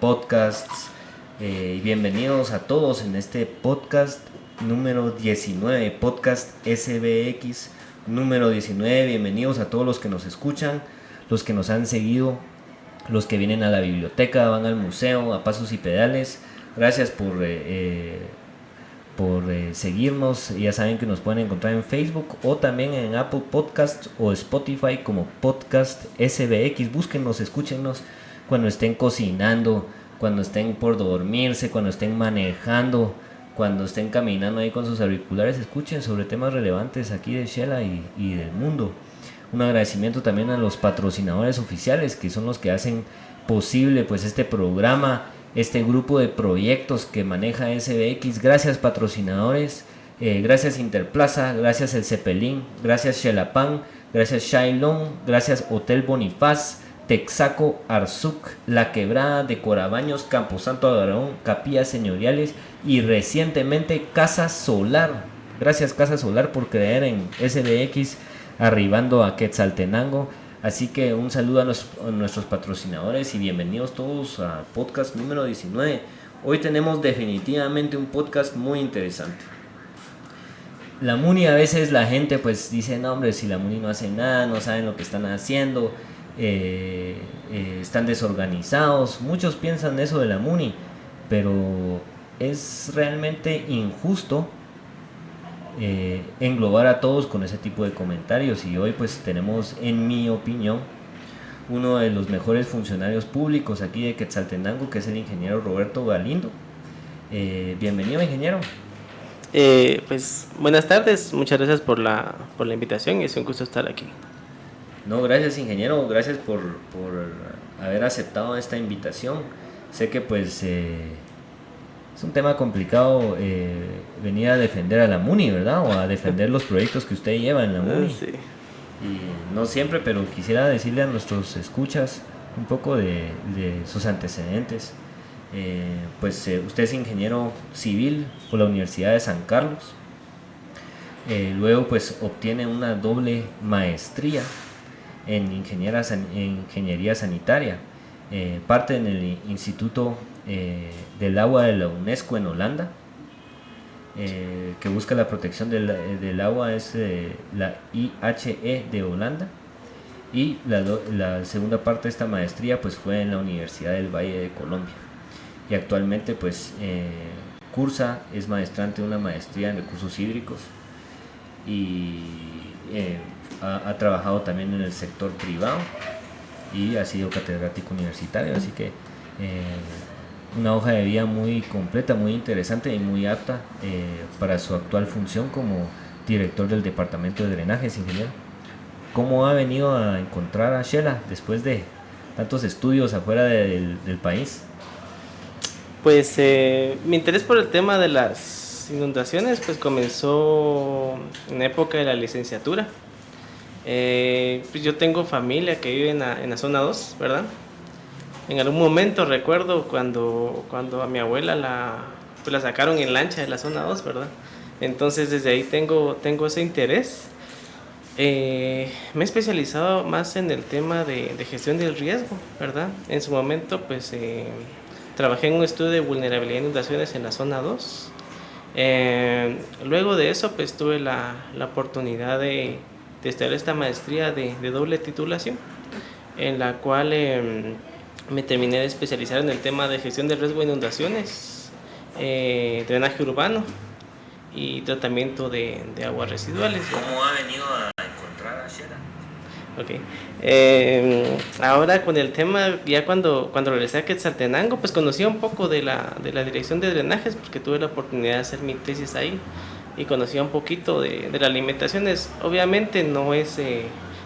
Podcasts. Bienvenidos a todos en este podcast número 19, Podcast SBX número 19. Bienvenidos a todos los que nos escuchan, los que nos han seguido, los que vienen a la biblioteca, van al museo, a pasos y pedales. Gracias por seguirnos. Ya saben que nos pueden encontrar en Facebook o también en Apple Podcasts o Spotify como Podcast SBX. Búsquennos, escúchenos cuando estén cocinando, cuando estén por dormirse, cuando estén manejando, cuando estén caminando ahí con sus auriculares. Escuchen sobre temas relevantes aquí de Shela y del mundo. Un agradecimiento también a los patrocinadores oficiales, que son los que hacen posible pues este programa, este grupo de proyectos que maneja SBX. Gracias patrocinadores, gracias Interplaza, gracias El Cepelín, gracias Xelapan, gracias Shailon, gracias Hotel Bonifaz, Texaco, Arzuc, La Quebrada de Corabaños, Camposanto Agarón, Capillas Señoriales y recientemente Casa Solar. Gracias Casa Solar por creer en SBX, arribando a Quetzaltenango. Así que un saludo a nuestros patrocinadores y bienvenidos todos a podcast número 19. Hoy tenemos definitivamente un podcast muy interesante. La MUNI, a veces la gente pues dice, no hombre, si la MUNI no hace nada, no saben lo que están haciendo, están desorganizados. Muchos piensan eso de la MUNI, pero es realmente injusto englobar a todos con ese tipo de comentarios. Y hoy pues tenemos, en mi opinión, uno de los mejores funcionarios públicos aquí de Quetzaltenango, que es el ingeniero Roberto Galindo. Bienvenido, ingeniero. Pues buenas tardes, muchas gracias por la invitación y es un gusto estar aquí. No, gracias, ingeniero, gracias por haber aceptado esta invitación. Sé que pues es un tema complicado venir a defender a la MUNI, ¿verdad? O a defender los proyectos que usted lleva en la MUNI. Sí. Y no siempre, pero quisiera decirle a nuestros escuchas un poco de sus antecedentes. Usted es ingeniero civil por la Universidad de San Carlos. Luego pues obtiene una doble maestría en ingeniería sanitaria. Parte en el Instituto del Agua de la UNESCO en Holanda, que busca la protección del agua, es la IHE de Holanda. Y la segunda parte de esta maestría pues fue en la Universidad del Valle de Colombia. Y actualmente pues es maestrante de una maestría en recursos hídricos y ha trabajado también en el sector privado y ha sido catedrático universitario, así que una hoja de vida muy completa, muy interesante y muy apta para su actual función como director del departamento de drenajes, ingeniero. ¿Cómo ha venido a encontrar a Shela después de tantos estudios afuera del país? Pues mi interés por el tema de las inundaciones pues comenzó en la época de la licenciatura. Pues yo tengo familia que vive en la zona 2, ¿verdad? En algún momento recuerdo cuando a mi abuela la sacaron en lancha de la zona 2, ¿verdad? Entonces desde ahí tengo ese interés. Me he especializado más en el tema de gestión del riesgo, ¿verdad? En su momento pues trabajé en un estudio de vulnerabilidad de inundaciones en la zona 2. Luego de eso pues tuve la oportunidad de estudiar esta maestría de doble titulación, en la cual me terminé de especializar en el tema de gestión del riesgo de inundaciones, drenaje urbano y tratamiento de aguas residuales. ¿Cómo ha venido a encontrar a Shela? Okay. Ahora con el tema, ya cuando regresé a Quetzaltenango, pues conocía un poco de la dirección de drenajes, porque tuve la oportunidad de hacer mi tesis ahí y conocía un poquito de las alimentaciones. Obviamente no es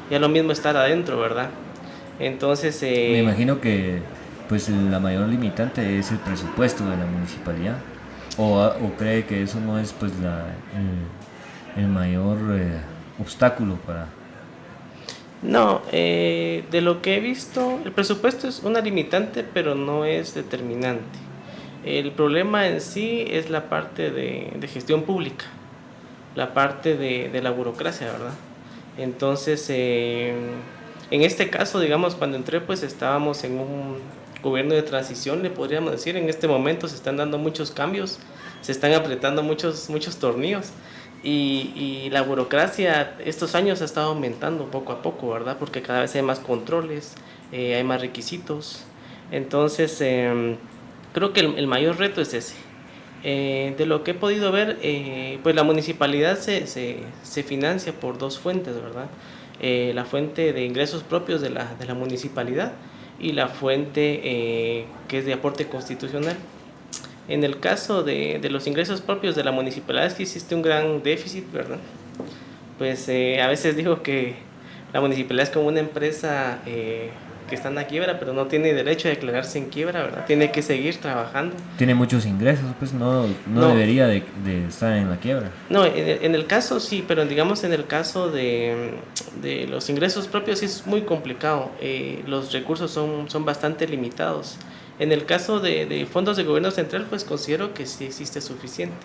ya lo mismo estar adentro, ¿verdad? Entonces me imagino que pues la mayor limitante es el presupuesto de la municipalidad, o cree que eso no es pues el mayor obstáculo para... No, de lo que he visto, el presupuesto es una limitante, pero no es determinante. El problema en sí es la parte de gestión pública, la parte de la burocracia, ¿verdad? Entonces, en este caso, digamos, cuando entré, pues estábamos en gobierno de transición, le podríamos decir. En este momento se están dando muchos cambios, se están apretando muchos tornillos. Y la burocracia estos años ha estado aumentando poco a poco, ¿verdad? Porque cada vez hay más controles, hay más requisitos. Entonces, creo que el mayor reto es ese. De lo que he podido ver, pues la municipalidad se financia por dos fuentes, ¿verdad? La fuente de ingresos propios de la municipalidad y la fuente que es de aporte constitucional. En el caso de los ingresos propios de la municipalidad es que existe un gran déficit, ¿verdad? Pues a veces digo que la municipalidad es como una empresa que está en la quiebra, pero no tiene derecho a declararse en quiebra, ¿verdad? Tiene que seguir trabajando. Tiene muchos ingresos, pues no debería de estar en la quiebra. No, en el caso sí, pero digamos en el caso de los ingresos propios sí es muy complicado. Los recursos son bastante limitados. En el caso de fondos de gobierno central, pues considero que sí existe suficiente.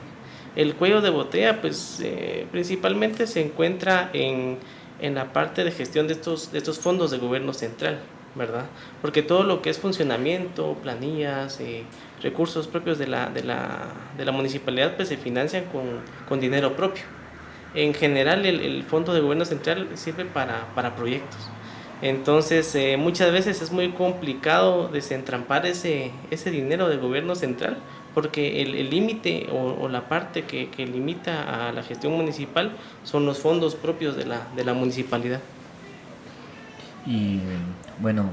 El cuello de botella, pues principalmente se encuentra en la parte de gestión de estos fondos de gobierno central, ¿verdad? Porque todo lo que es funcionamiento, planillas, recursos propios de la municipalidad, pues se financian con dinero propio. En general, el fondo de gobierno central sirve para proyectos. Entonces, muchas veces es muy complicado desentrampar ese dinero del gobierno central, porque el límite o la parte que limita a la gestión municipal son los fondos propios de la municipalidad. Y bueno,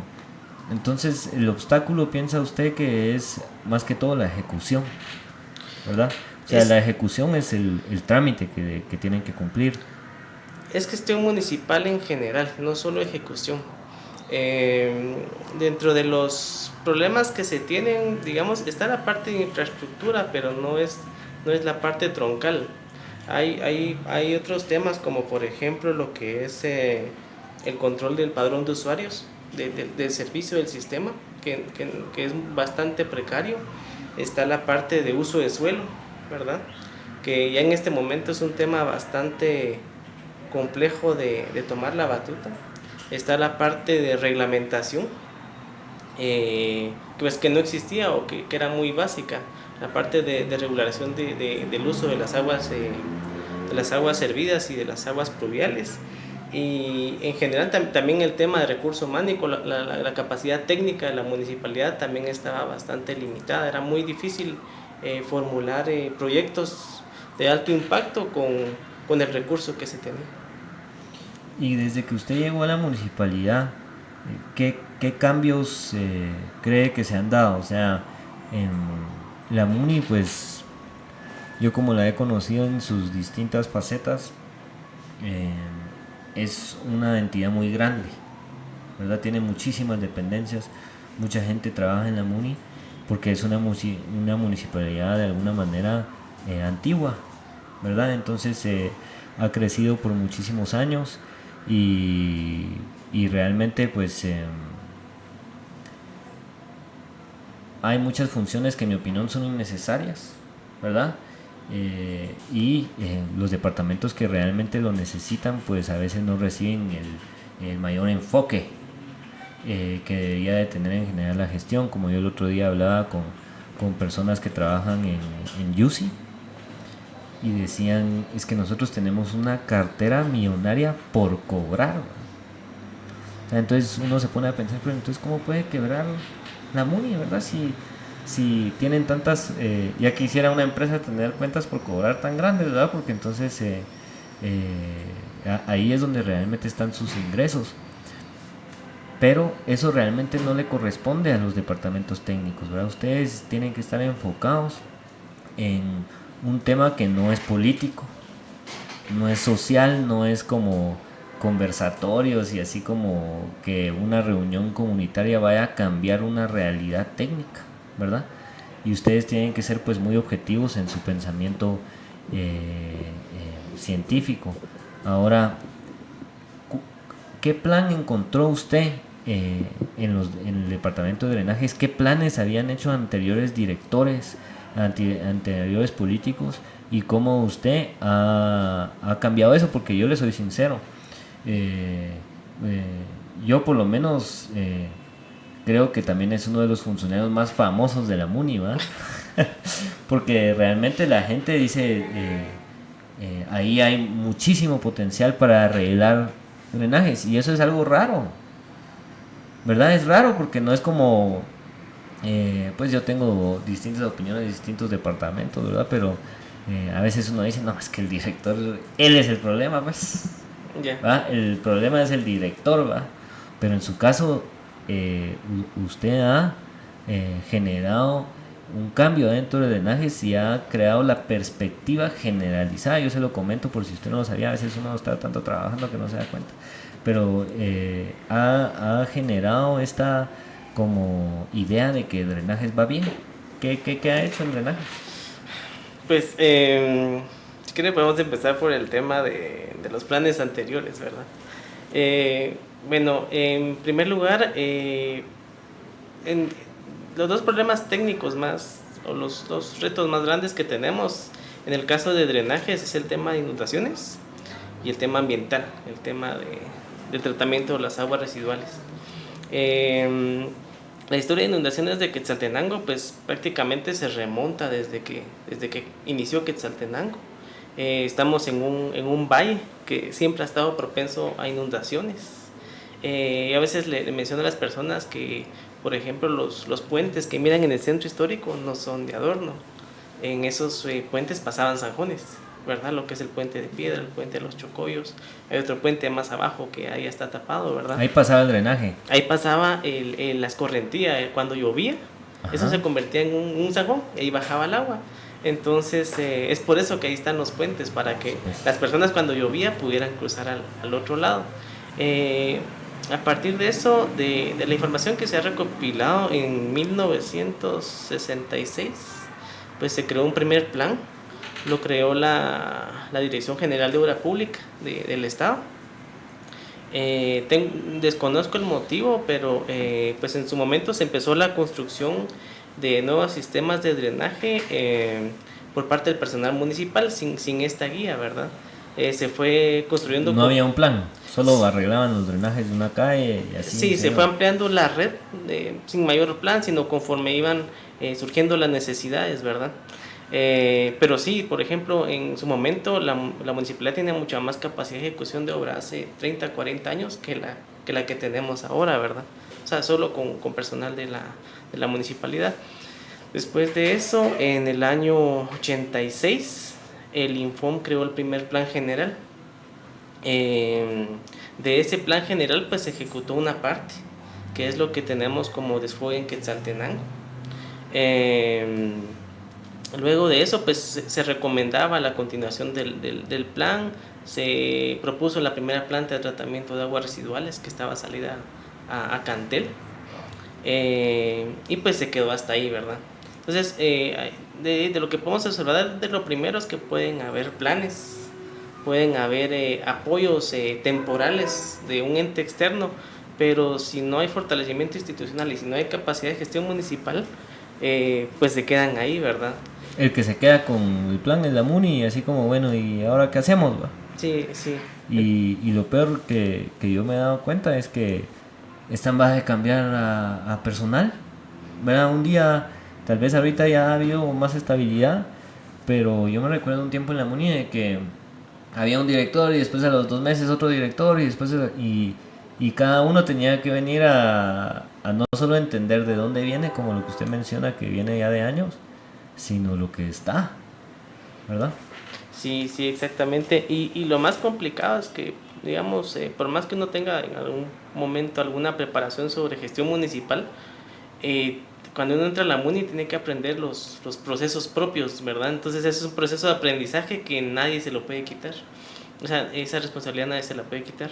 entonces el obstáculo piensa usted que es más que todo la ejecución, ¿verdad? O sea, la ejecución es el trámite que tienen que cumplir. Es gestión municipal en general, no solo ejecución. Dentro de los problemas que se tienen, digamos, está la parte de infraestructura, pero no es la parte troncal. Hay otros temas como por ejemplo lo que es el control del padrón de usuarios, del servicio del sistema, que es bastante precario. Está la parte de uso de suelo, ¿verdad? Que ya en este momento es un tema bastante complejo de tomar la batuta. Está la parte de reglamentación, pues que no existía o que era muy básica. La parte de regulación del uso de las aguas servidas y de las aguas pluviales. Y en general también el tema de recurso humano, la capacidad técnica de la municipalidad también estaba bastante limitada. Era muy difícil formular proyectos de alto impacto con el recurso que se tenía. Y desde que usted llegó a la municipalidad, ¿qué cambios cree que se han dado? O sea, en la MUNI, pues yo como la he conocido en sus distintas facetas, es una entidad muy grande, ¿verdad? Tiene muchísimas dependencias, mucha gente trabaja en la MUNI porque es una municipalidad de alguna manera antigua, ¿verdad? Entonces ha crecido por muchísimos años y realmente pues hay muchas funciones que en mi opinión son innecesarias, ¿verdad? Y los departamentos que realmente lo necesitan pues a veces no reciben el mayor enfoque que debería de tener en general la gestión. Como yo el otro día hablaba con personas que trabajan en UCI y decían, es que nosotros tenemos una cartera millonaria por cobrar. O sea, entonces uno se pone a pensar, pero entonces ¿cómo puede quebrar la MUNI, verdad? Si tienen tantas, ya quisiera una empresa tener cuentas por cobrar tan grandes, ¿verdad? Porque entonces ahí es donde realmente están sus ingresos. Pero eso realmente no le corresponde a los departamentos técnicos, ¿verdad? Ustedes tienen que estar enfocados en un tema que no es político, no es social, no es como conversatorios y así como que una reunión comunitaria vaya a cambiar una realidad técnica, ¿verdad? Y ustedes tienen que ser pues muy objetivos en su pensamiento científico. Ahora, ¿qué plan encontró usted en el departamento de drenajes? ¿Qué planes habían hecho anteriores directores, anteriores políticos? ¿Y cómo usted ha cambiado eso? Porque yo le soy sincero, yo por lo menos creo que también es uno de los funcionarios más famosos de la MUNI, ¿va? Porque realmente la gente dice, ahí hay muchísimo potencial para arreglar drenajes, y eso es algo raro, ¿verdad? Es raro porque no es como, pues yo tengo distintas opiniones de distintos departamentos, ¿verdad? Pero a veces uno dice, no, es que el director, él es el problema, pues, Ya. ¿va? El problema es el director, ¿va? Pero en su caso, usted ha generado un cambio dentro de drenajes y ha creado la perspectiva generalizada. Yo se lo comento por si usted no lo sabía, a veces uno está tanto trabajando que no se da cuenta, pero ha generado esta como idea de que drenajes va bien. ¿Qué ha hecho en drenajes? Pues, si quiere podemos empezar por el tema de los planes anteriores, ¿verdad? Bueno, en primer lugar, en los dos problemas técnicos más, o los dos retos más grandes que tenemos en el caso de drenajes es el tema de inundaciones y el tema ambiental, el tema del tratamiento de las aguas residuales. La historia de inundaciones de Quetzaltenango pues prácticamente se remonta desde que inició Quetzaltenango. Estamos en un valle que siempre ha estado propenso a inundaciones. A veces le menciono a las personas que, por ejemplo, los puentes que miran en el centro histórico no son de adorno. En esos puentes pasaban zanjones, ¿verdad? Lo que es el puente de piedra, el puente de los Chocollos. Hay otro puente más abajo que ahí está tapado, ¿verdad? Ahí pasaba el drenaje. Ahí pasaba la escorrentía, cuando llovía. Ajá. Eso se convertía en un zanjón y ahí bajaba el agua. Entonces es por eso que ahí están los puentes, para que las personas cuando llovía pudieran cruzar al otro lado. A partir de eso, de la información que se ha recopilado en 1966, pues se creó un primer plan. Lo creó la Dirección General de Obra Pública del Estado. Desconozco el motivo, pero pues en su momento se empezó la construcción de nuevos sistemas de drenaje por parte del personal municipal sin esta guía, ¿verdad? Se fue construyendo... No había un plan, solo arreglaban los drenajes de una calle y así. Sí, se fue ampliando la red sin mayor plan, sino conforme iban surgiendo las necesidades, ¿verdad? Pero sí, por ejemplo, en su momento la municipalidad tenía mucha más capacidad de ejecución de obra hace 30, 40 años que la que tenemos ahora, ¿verdad? O sea, solo con personal de la municipalidad. Después de eso, en el año 86, el Infom creó el primer plan general. De ese plan general, pues se ejecutó una parte, que es lo que tenemos como desfogue en Quetzaltenango. Luego de eso, pues se recomendaba la continuación del plan. Se propuso la primera planta de tratamiento de aguas residuales que estaba salida a Cantel. Y pues se quedó hasta ahí, ¿verdad? Entonces, de lo que podemos observar, de lo primero es que pueden haber planes, pueden haber apoyos temporales de un ente externo, pero si no hay fortalecimiento institucional y si no hay capacidad de gestión municipal, pues se quedan ahí, ¿verdad? El que se queda con el plan es la MUNI, así como, bueno, ¿y ahora qué hacemos, va? Sí, sí. Y lo peor que yo me he dado cuenta es que están vas de cambiar a personal, ¿verdad? Un día, tal vez ahorita ya ha habido más estabilidad, pero yo me recuerdo un tiempo en la MUNI de que había un director y después a los 2 meses otro director y después y cada uno tenía que venir a no solo entender de dónde viene, como lo que usted menciona que viene ya de años, sino lo que está, ¿verdad? Sí, sí, exactamente. Y lo más complicado es que, digamos, por más que uno tenga en algún momento alguna preparación sobre gestión municipal, cuando uno entra a la MUNI tiene que aprender los procesos propios, ¿verdad? Entonces ese es un proceso de aprendizaje que nadie se lo puede quitar. O sea, esa responsabilidad nadie se la puede quitar.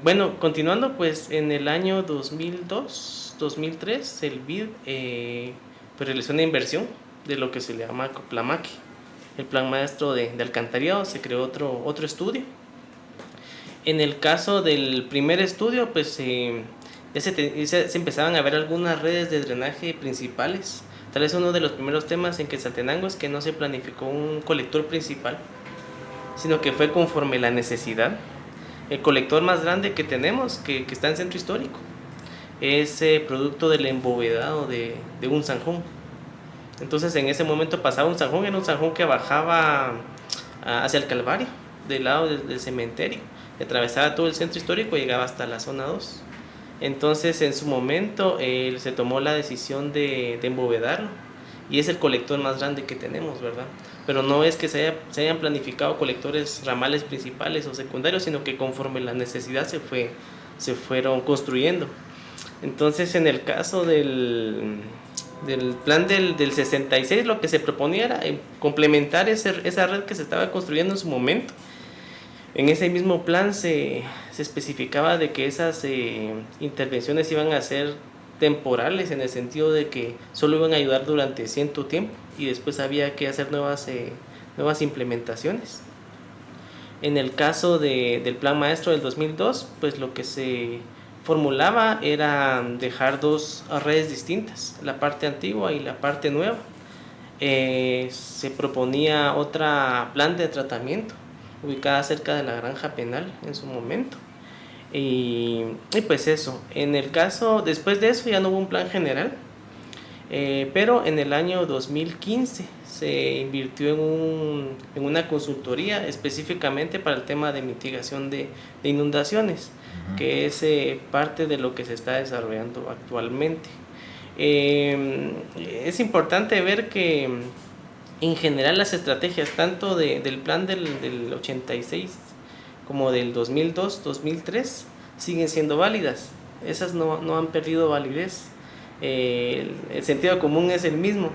Bueno, continuando, pues en el año 2002, 2003, el BID pues realizó una inversión de lo que se le llama Coplamaque, el plan maestro de alcantarillado. Se creó otro estudio. En el caso del primer estudio, pues ya se empezaban a ver algunas redes de drenaje principales. Tal vez uno de los primeros temas en Quetzaltenango es que no se planificó un colector principal, sino que fue conforme la necesidad. El colector más grande que tenemos, que está en centro histórico, es producto del embovedado de un zanjón. Entonces en ese momento pasaba un zanjón, era un zanjón que bajaba hacia el Calvario, del lado del cementerio, atravesaba todo el centro histórico y llegaba hasta la zona 2. Entonces en su momento se tomó la decisión de embovedarlo y es el colector más grande que tenemos, ¿verdad? Pero no es que se hayan planificado colectores ramales principales o secundarios, sino que conforme la necesidad se fueron construyendo. Entonces en el caso del plan del 66, lo que se proponía era complementar esa red que se estaba construyendo en su momento. En ese mismo plan se especificaba de que esas intervenciones iban a ser temporales, en el sentido de que solo iban a ayudar durante cierto tiempo y después había que hacer nuevas implementaciones. En el caso del plan maestro del 2002, pues lo que se formulaba era dejar dos redes distintas, la parte antigua y la parte nueva. Se proponía otra planta de tratamiento ubicada cerca de la granja penal en su momento. Y pues eso, en el caso, después de eso ya no hubo un plan general, pero en el año 2015 se invirtió en una consultoría específicamente para el tema de mitigación de inundaciones, que es parte de lo que se está desarrollando actualmente. Es importante ver que en general las estrategias tanto del plan del 86 como del 2002, 2003 siguen siendo válidas. Esas no han perdido validez. El sentido común es el mismo.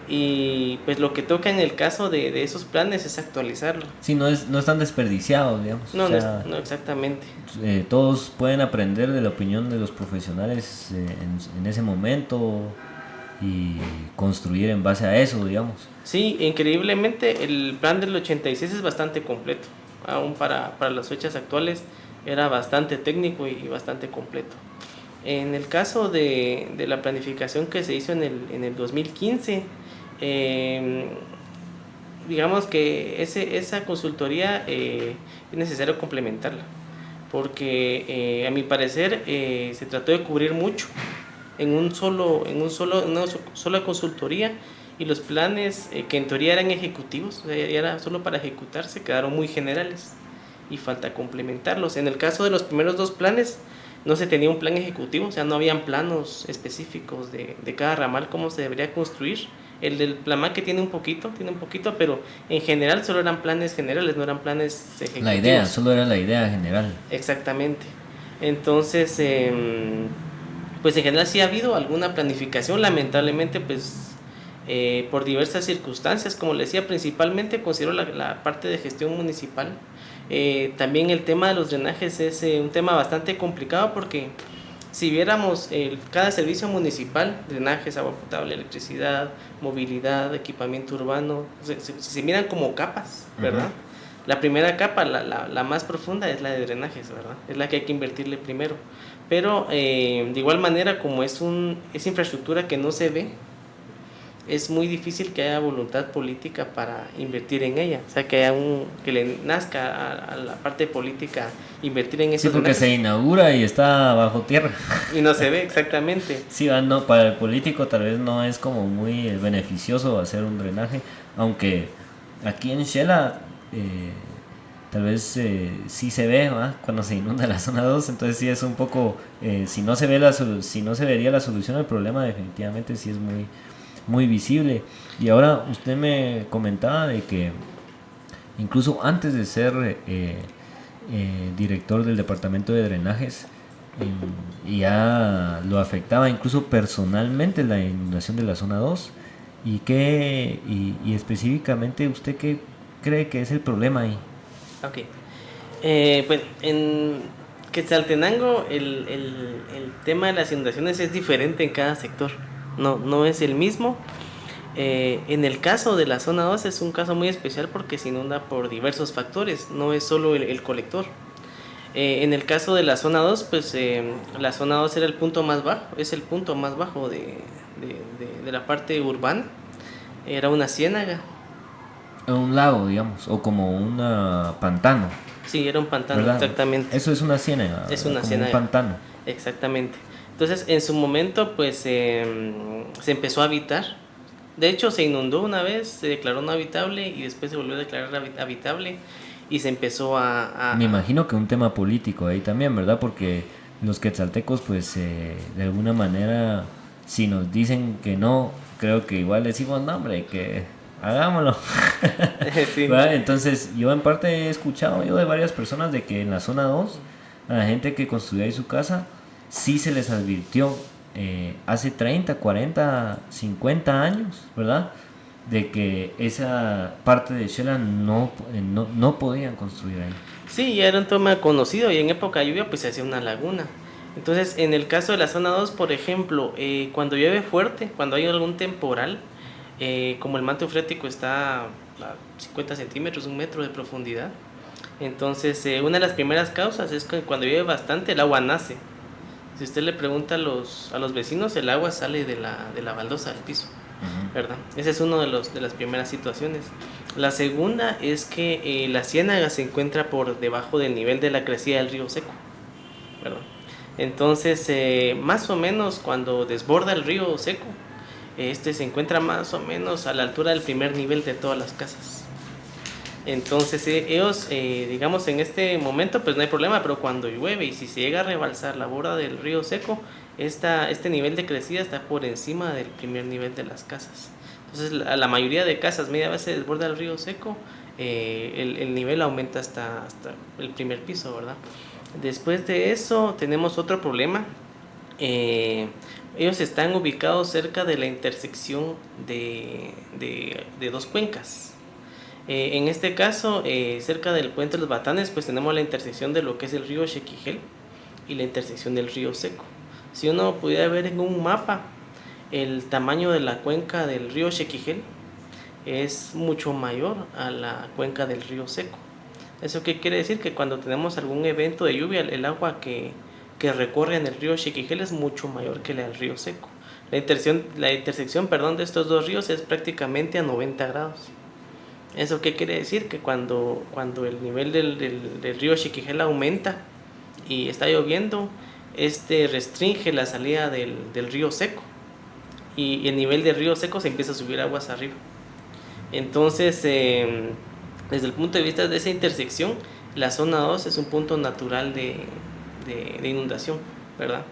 Y pues lo que toca en el caso de esos planes es actualizarlo. Sí, no están desperdiciados, digamos. No, o sea, no exactamente. Todos pueden aprender de la opinión de los profesionales en ese momento y construir en base a eso, digamos. Sí, increíblemente el plan del 86 es bastante completo. Aún para las fechas actuales era bastante técnico y bastante completo. En el caso de la planificación que se hizo en el 2015, digamos que esa consultoría es necesario complementarla, porque a mi parecer se trató de cubrir mucho en una sola consultoría, y los planes que en teoría eran ejecutivos, o sea, era solo para ejecutarse, quedaron muy generales y falta complementarlos. En el caso de los primeros dos planes no se tenía un plan ejecutivo, o sea, no habían planos específicos de cada ramal cómo se debería construir. El del Plamaque tiene un poquito, pero en general solo eran planes generales, no eran planes ejecutivos. La idea, solo era la idea general. Exactamente. Entonces, pues en general sí ha habido alguna planificación, lamentablemente pues por diversas circunstancias, como les decía, principalmente considero la parte de gestión municipal. También el tema de los drenajes es un tema bastante complicado, porque si viéramos cada servicio municipal, drenajes, agua potable, electricidad, movilidad, equipamiento urbano, se miran como capas, ¿verdad? Uh-huh. La primera capa, la más profunda, es la de drenajes, ¿verdad? Es la que hay que invertirle primero. Pero de igual manera, como es infraestructura que no se ve, es muy difícil que haya voluntad política para invertir en ella. O sea, que le nazca a la parte política invertir en eso. Sí, porque se inaugura y está bajo tierra. Y no se ve, exactamente. Sí, no, para el político tal vez no es como muy beneficioso hacer un drenaje, aunque aquí en Xela tal vez sí se ve, ¿verdad? Cuando se inunda la zona 2, entonces sí es un poco, si no se vería la solución al problema, definitivamente sí es muy visible. Y ahora usted me comentaba de que incluso antes de ser director del departamento de drenajes, ya lo afectaba incluso personalmente la inundación de la zona 2. Y específicamente, ¿usted qué cree que es el problema ahí? Ok, pues en Quetzaltenango el tema de las inundaciones es diferente en cada sector. No es el mismo. En el caso de la zona 2 es un caso muy especial porque se inunda por diversos factores, no es solo el colector. En el caso de la zona 2, pues la zona 2 era el punto más bajo, es el punto más bajo de la parte urbana. Era una ciénaga. Un lago, digamos, o como un pantano. Sí, era un pantano, ¿verdad? Exactamente. Eso es una ciénaga. Es una como ciénaga. Un pantano. Exactamente. Entonces, en su momento, pues se empezó a habitar. De hecho, se inundó una vez, se declaró no habitable y después se volvió a declarar habitable y se empezó Me imagino que un tema político ahí también, ¿verdad? Porque los quetzaltecos, pues, de alguna manera, si nos dicen que no, creo que igual decimos, no, hombre, que hagámoslo. Sí. ¿Verdad? Entonces, yo en parte he escuchado yo de varias personas de que en la zona 2 a la gente que construía ahí su casa, sí se les advirtió hace 30 40 50 años, ¿verdad? De que esa parte de Shela no podían construir ahí. Sí, ya era un tema conocido y en época de lluvia pues se hacía una laguna. Entonces, en el caso de la zona 2 por ejemplo, cuando llueve fuerte, cuando hay algún temporal, como el manto freático está a 50 centímetros, 1 metro de profundidad, entonces una de las primeras causas es que cuando llueve bastante el agua nace. Si usted le pregunta a los vecinos, el agua sale de la baldosa del piso. ¿Verdad? Esa es una de las primeras situaciones. La segunda es que la ciénaga se encuentra por debajo del nivel de la crecida del río seco, ¿verdad? Entonces, más o menos cuando desborda el río seco, este se encuentra más o menos a la altura del primer nivel de todas las casas. Entonces, ellos, digamos, en este momento, pues no hay problema, pero cuando llueve y si se llega a rebalsar la borda del río seco, este nivel de crecida está por encima del primer nivel de las casas. Entonces, la mayoría de casas, media vez se desborda el río seco, el nivel aumenta hasta el primer piso, ¿verdad? Después de eso, tenemos otro problema. Ellos están ubicados cerca de la intersección de dos cuencas. En este caso, cerca del puente de los Batanes, pues tenemos la intersección de lo que es el río Xequijel y la intersección del río Seco. Si uno pudiera ver en un mapa el tamaño de la cuenca del río Xequijel, es mucho mayor a la cuenca del río Seco. ¿Eso qué quiere decir? Que cuando tenemos algún evento de lluvia, el agua que recorre en el río Xequijel es mucho mayor que la del río Seco. La intersección de estos dos ríos es prácticamente a 90 grados. ¿Eso qué quiere decir? Que cuando el nivel del río Xequijel aumenta y está lloviendo, este restringe la salida del río Seco y el nivel del río Seco se empieza a subir aguas arriba. Entonces, desde el punto de vista de esa intersección, la zona 2 es un punto natural de inundación, ¿verdad?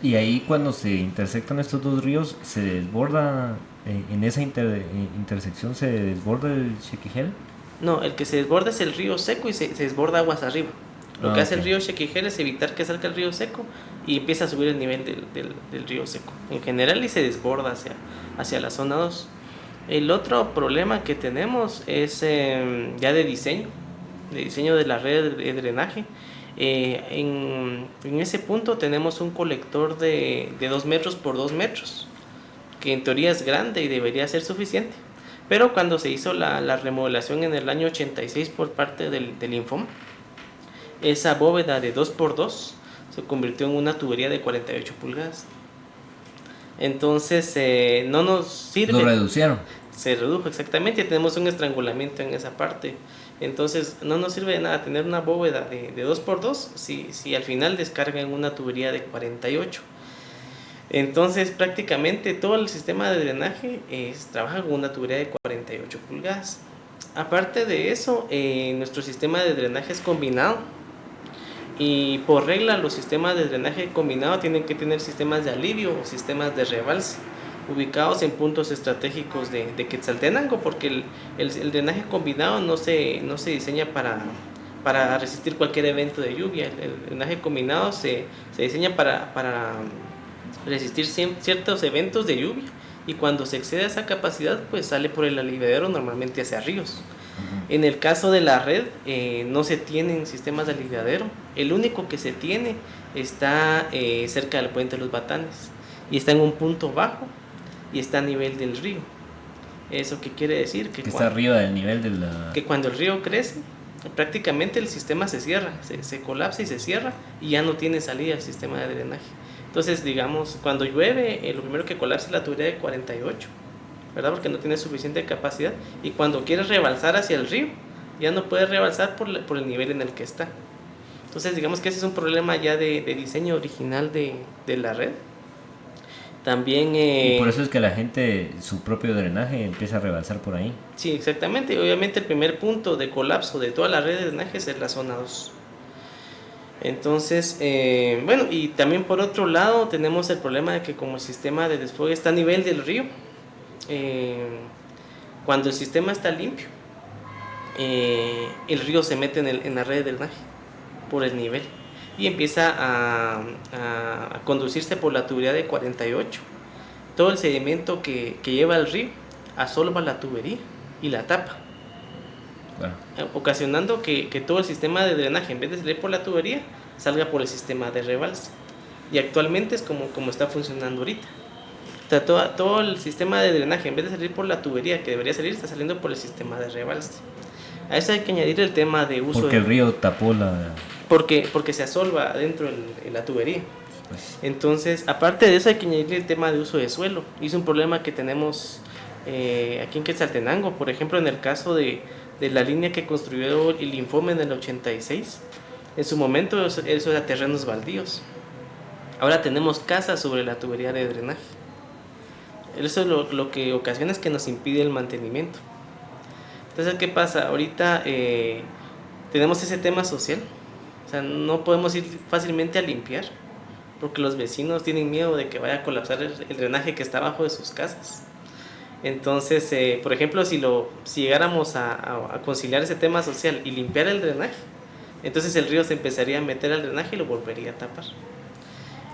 Y ahí cuando se intersectan estos dos ríos, se desborda, en esa intersección se desborda el Xequijel. No, el que se desborda es el río Seco y se desborda aguas arriba. Lo que hace el río Xequijel es evitar que salga el río Seco y empieza a subir el nivel del río Seco en general y se desborda hacia la zona 2. El otro problema que tenemos es ya de diseño de la red de drenaje. En ese punto tenemos un colector de 2 metros por 2 metros, que en teoría es grande y debería ser suficiente. Pero cuando se hizo la remodelación en el año 86 por parte del Infom, esa bóveda de 2x2 se convirtió en una tubería de 48 pulgadas. Entonces no nos sirve. Lo reducieron. Se redujo exactamente y tenemos un estrangulamiento en esa parte. Entonces no nos sirve de nada tener una bóveda de 2x2 si al final descarga en una tubería de 48. Entonces prácticamente todo el sistema de drenaje trabaja con una tubería de 48 pulgadas. Aparte de eso, nuestro sistema de drenaje es combinado y por regla los sistemas de drenaje combinado tienen que tener sistemas de alivio o sistemas de rebalse ubicados en puntos estratégicos de Quetzaltenango, porque el drenaje combinado no se diseña para resistir cualquier evento de lluvia. El drenaje combinado se diseña para resistir ciertos eventos de lluvia y cuando se excede esa capacidad pues sale por el aliviadero normalmente hacia ríos. En el caso de la red no se tienen sistemas de aliviadero, el único que se tiene está cerca del puente de los Batanes y está en un punto bajo y está a nivel del río. ¿Eso qué quiere decir? Que está arriba del nivel de la... Que cuando el río crece, prácticamente el sistema se cierra, se colapsa y se cierra y ya no tiene salida el sistema de drenaje. Entonces, digamos, cuando llueve, lo primero que colapsa es la tubería de 48, ¿verdad? Porque no tiene suficiente capacidad y cuando quiere rebalsar hacia el río, ya no puede rebalsar por el nivel en el que está. Entonces, digamos que ese es un problema ya de diseño original de la red. También... Y por eso es que la gente, su propio drenaje empieza a rebalsar por ahí. sí, exactamente. Obviamente el primer punto de colapso de toda la red de drenajes es la zona 2. Entonces, bueno, y también por otro lado tenemos el problema de que como el sistema de desfogue está a nivel del río, cuando el sistema está limpio, el río se mete en la red de drenaje por el nivel y empieza a conducirse por la tubería de 48. Todo el sedimento que lleva el río asolva la tubería y la tapa, Bueno, ocasionando que todo el sistema de drenaje, en vez de salir por la tubería, salga por el sistema de rebalse. Y actualmente es como está funcionando ahorita. O sea, todo el sistema de drenaje, en vez de salir por la tubería que debería salir, está saliendo por el sistema de rebalse. A eso hay que añadir el tema de uso... porque el río tapó la... Porque se asolva adentro en la tubería. Pues, Entonces, aparte de eso, hay que añadir el tema de uso de suelo. Y es un problema que tenemos aquí en Quetzaltenango. Por ejemplo, en el caso de la línea que construyó el Informe en el 86, en su momento eso era terrenos baldíos. Ahora tenemos casas sobre la tubería de drenaje. Eso es lo que ocasiona es que nos impide el mantenimiento. Entonces, ¿qué pasa? Ahorita tenemos ese tema social. O sea, no podemos ir fácilmente a limpiar porque los vecinos tienen miedo de que vaya a colapsar el drenaje que está abajo de sus casas. Entonces, por ejemplo, si llegáramos a conciliar ese tema social y limpiar el drenaje, entonces el río se empezaría a meter al drenaje y lo volvería a tapar.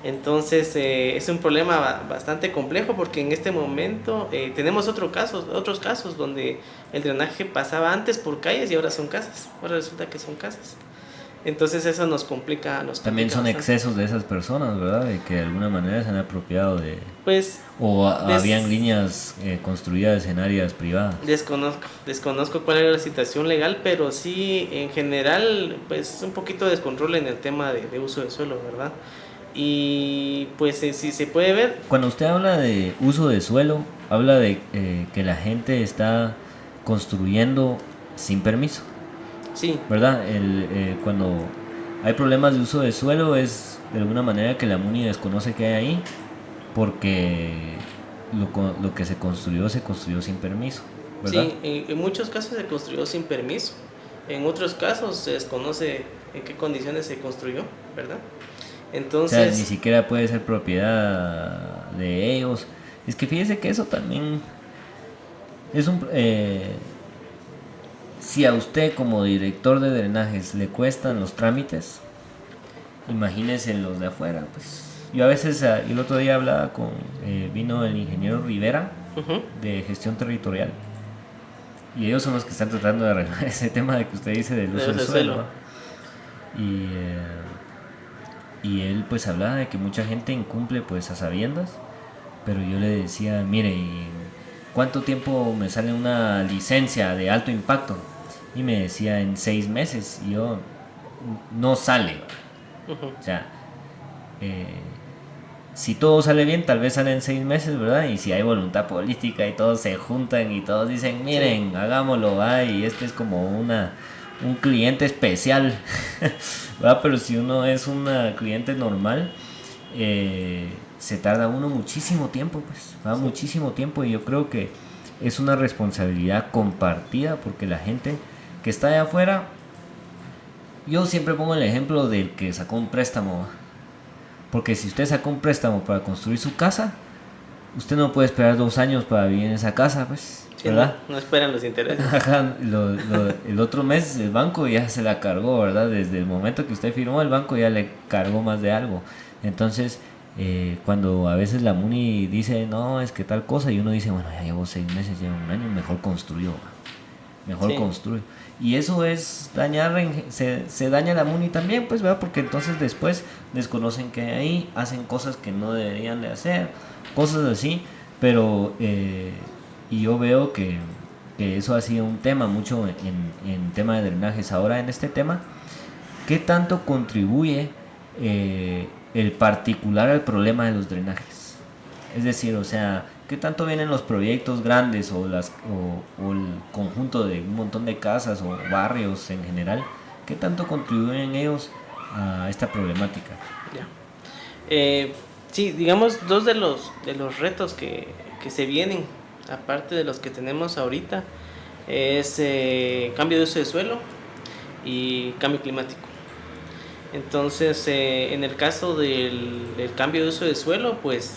Entonces, es un problema bastante complejo porque en este momento tenemos otros casos donde el drenaje pasaba antes por calles y ahora son casas. Ahora resulta que son casas. Entonces eso nos complica. También son bastante. excesos de esas personas, ¿verdad? De que de alguna manera se han apropiado de... Pues... habían líneas construidas en áreas privadas. Desconozco cuál era la situación legal, pero sí, en general, pues un poquito de descontrol en el tema de uso del suelo, ¿verdad? Y pues si se puede ver... Cuando usted habla de uso de suelo, habla de que la gente está construyendo sin permiso. Sí. ¿Verdad? Cuando hay problemas de uso de suelo es de alguna manera que la MUNI desconoce que hay ahí porque lo que se construyó sin permiso, ¿verdad? Sí, en muchos casos se construyó sin permiso, en otros casos se desconoce en qué condiciones se construyó, ¿verdad? Entonces... O sea, ni siquiera puede ser propiedad de ellos. Es que fíjese que eso también es un... si a usted como director de drenajes le cuestan los trámites, imagínese los de afuera. Pues yo a veces, el otro día hablaba vino el ingeniero Rivera de gestión territorial y ellos son los que están tratando de arreglar ese tema de que usted dice del uso del suelo, ¿no? Y él pues hablaba de que mucha gente incumple pues a sabiendas, pero yo le decía, mire, ¿cuánto tiempo me sale una licencia de alto impacto? Y me decía en 6 meses. Y yo, no sale. O sea, si todo sale bien, tal vez sale en 6 meses, ¿verdad? Y si hay voluntad política y todos se juntan y todos dicen, miren, sí, hagámoslo, y este es como un cliente especial, ¿verdad? Pero si uno es un cliente normal, se tarda uno muchísimo tiempo, pues, ¿verdad? Sí. Muchísimo tiempo, y yo creo que es una responsabilidad compartida porque la gente que está allá afuera, yo siempre pongo el ejemplo del que sacó un préstamo, porque si usted sacó un préstamo para construir su casa, usted no puede esperar 2 años para vivir en esa casa, pues, ¿verdad? Sí, no esperan los intereses. El otro mes el banco ya se la cargó, ¿verdad? Desde el momento que usted firmó, el banco ya le cargó más de algo. Entonces, cuando a veces la MUNI dice, no, es que tal cosa, y uno dice, bueno, ya llevo 6 meses, llevo 1 año, mejor construyo, mejor construyo. Y eso es dañar, se daña la MUNI también, pues, ¿verdad? Porque entonces después desconocen que hay ahí, hacen cosas que no deberían de hacer, cosas así, pero y yo veo que eso ha sido un tema mucho en tema de drenajes. Ahora en este tema, ¿qué tanto contribuye el particular al problema de los drenajes? Es decir, o sea, ¿qué tanto vienen los proyectos grandes o el conjunto de un montón de casas o barrios en general? ¿Qué tanto contribuyen ellos a esta problemática? Ya. Sí, digamos, dos de los retos que se vienen, aparte de los que tenemos ahorita, es cambio de uso de suelo y cambio climático. Entonces, en el caso del cambio de uso de suelo, pues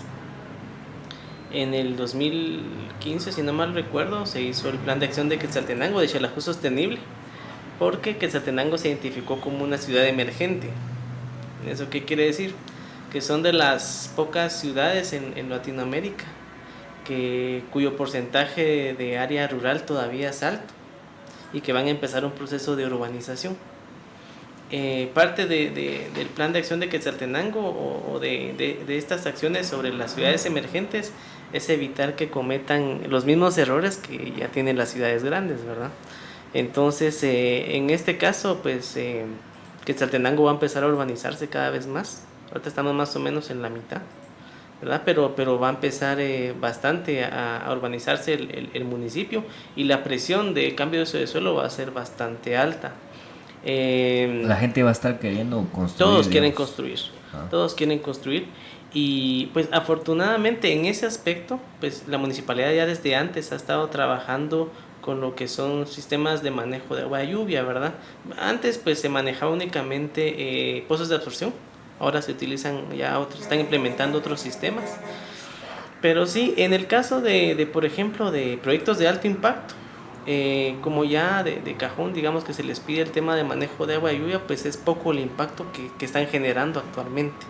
en el 2015, si no mal recuerdo, se hizo el plan de acción de Quetzaltenango de Xelajú Sostenible, porque Quetzaltenango se identificó como una ciudad emergente. ¿Eso qué quiere decir? Que son de las pocas ciudades en Latinoamérica cuyo porcentaje de área rural todavía es alto y que van a empezar un proceso de urbanización. Parte del plan de acción de Quetzaltenango o de estas acciones sobre las ciudades emergentes es evitar que cometan los mismos errores que ya tienen las ciudades grandes, ¿verdad? Entonces, en este caso, pues Quetzaltenango va a empezar a urbanizarse cada vez más. Ahorita estamos más o menos en la mitad, ¿verdad? Pero va a empezar bastante a urbanizarse el municipio, y la presión de cambio de uso de suelo va a ser bastante alta. La gente va a estar queriendo construir. Todos quieren construir, todos quieren construir. Y pues afortunadamente en ese aspecto, pues la municipalidad ya desde antes ha estado trabajando con lo que son sistemas de manejo de agua de lluvia, ¿verdad? Antes pues se manejaba únicamente pozos de absorción, ahora se utilizan ya otros, están implementando otros sistemas. Pero sí, en el caso de por ejemplo, de proyectos de alto impacto, como ya de cajón, digamos que se les pide el tema de manejo de agua de lluvia, pues es poco el impacto que están generando actualmente.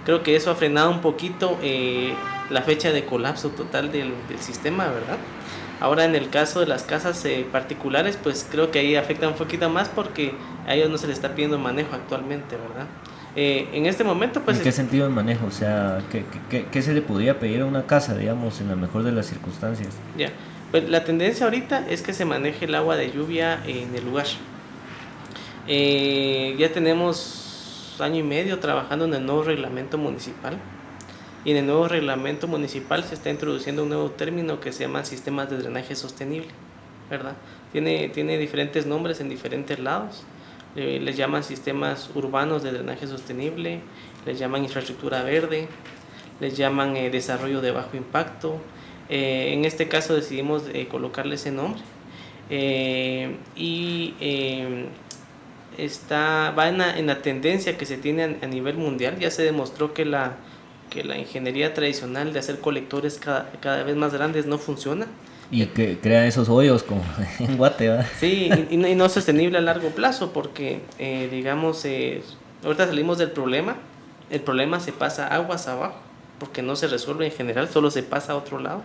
Creo que eso ha frenado un poquito la fecha de colapso total del sistema, ¿verdad? Ahora en el caso de las casas particulares, pues creo que ahí afecta un poquito más porque a ellos no se les está pidiendo manejo actualmente, ¿verdad? En este momento, pues... ¿En qué sentido el manejo? O sea, ¿qué se le podría pedir a una casa, digamos, en la mejor de las circunstancias? Ya, pues la tendencia ahorita es que se maneje el agua de lluvia en el lugar. Ya tenemos año y medio trabajando en el nuevo reglamento municipal. Y en el nuevo reglamento municipal se está introduciendo un nuevo término que se llama sistemas de drenaje sostenible, ¿verdad? Tiene diferentes nombres en diferentes lados. Les llaman sistemas urbanos de drenaje sostenible, les llaman infraestructura verde, les llaman desarrollo de bajo impacto. En este caso decidimos colocarle ese nombre. Va en la tendencia que se tiene a nivel mundial. Ya se demostró que la ingeniería tradicional de hacer colectores cada vez más grandes no funciona. Y que crea esos hoyos como en Guate, ¿verdad? Sí, y no es sostenible a largo plazo porque, digamos, ahorita salimos del problema. El problema se pasa aguas abajo porque no se resuelve en general, solo se pasa a otro lado.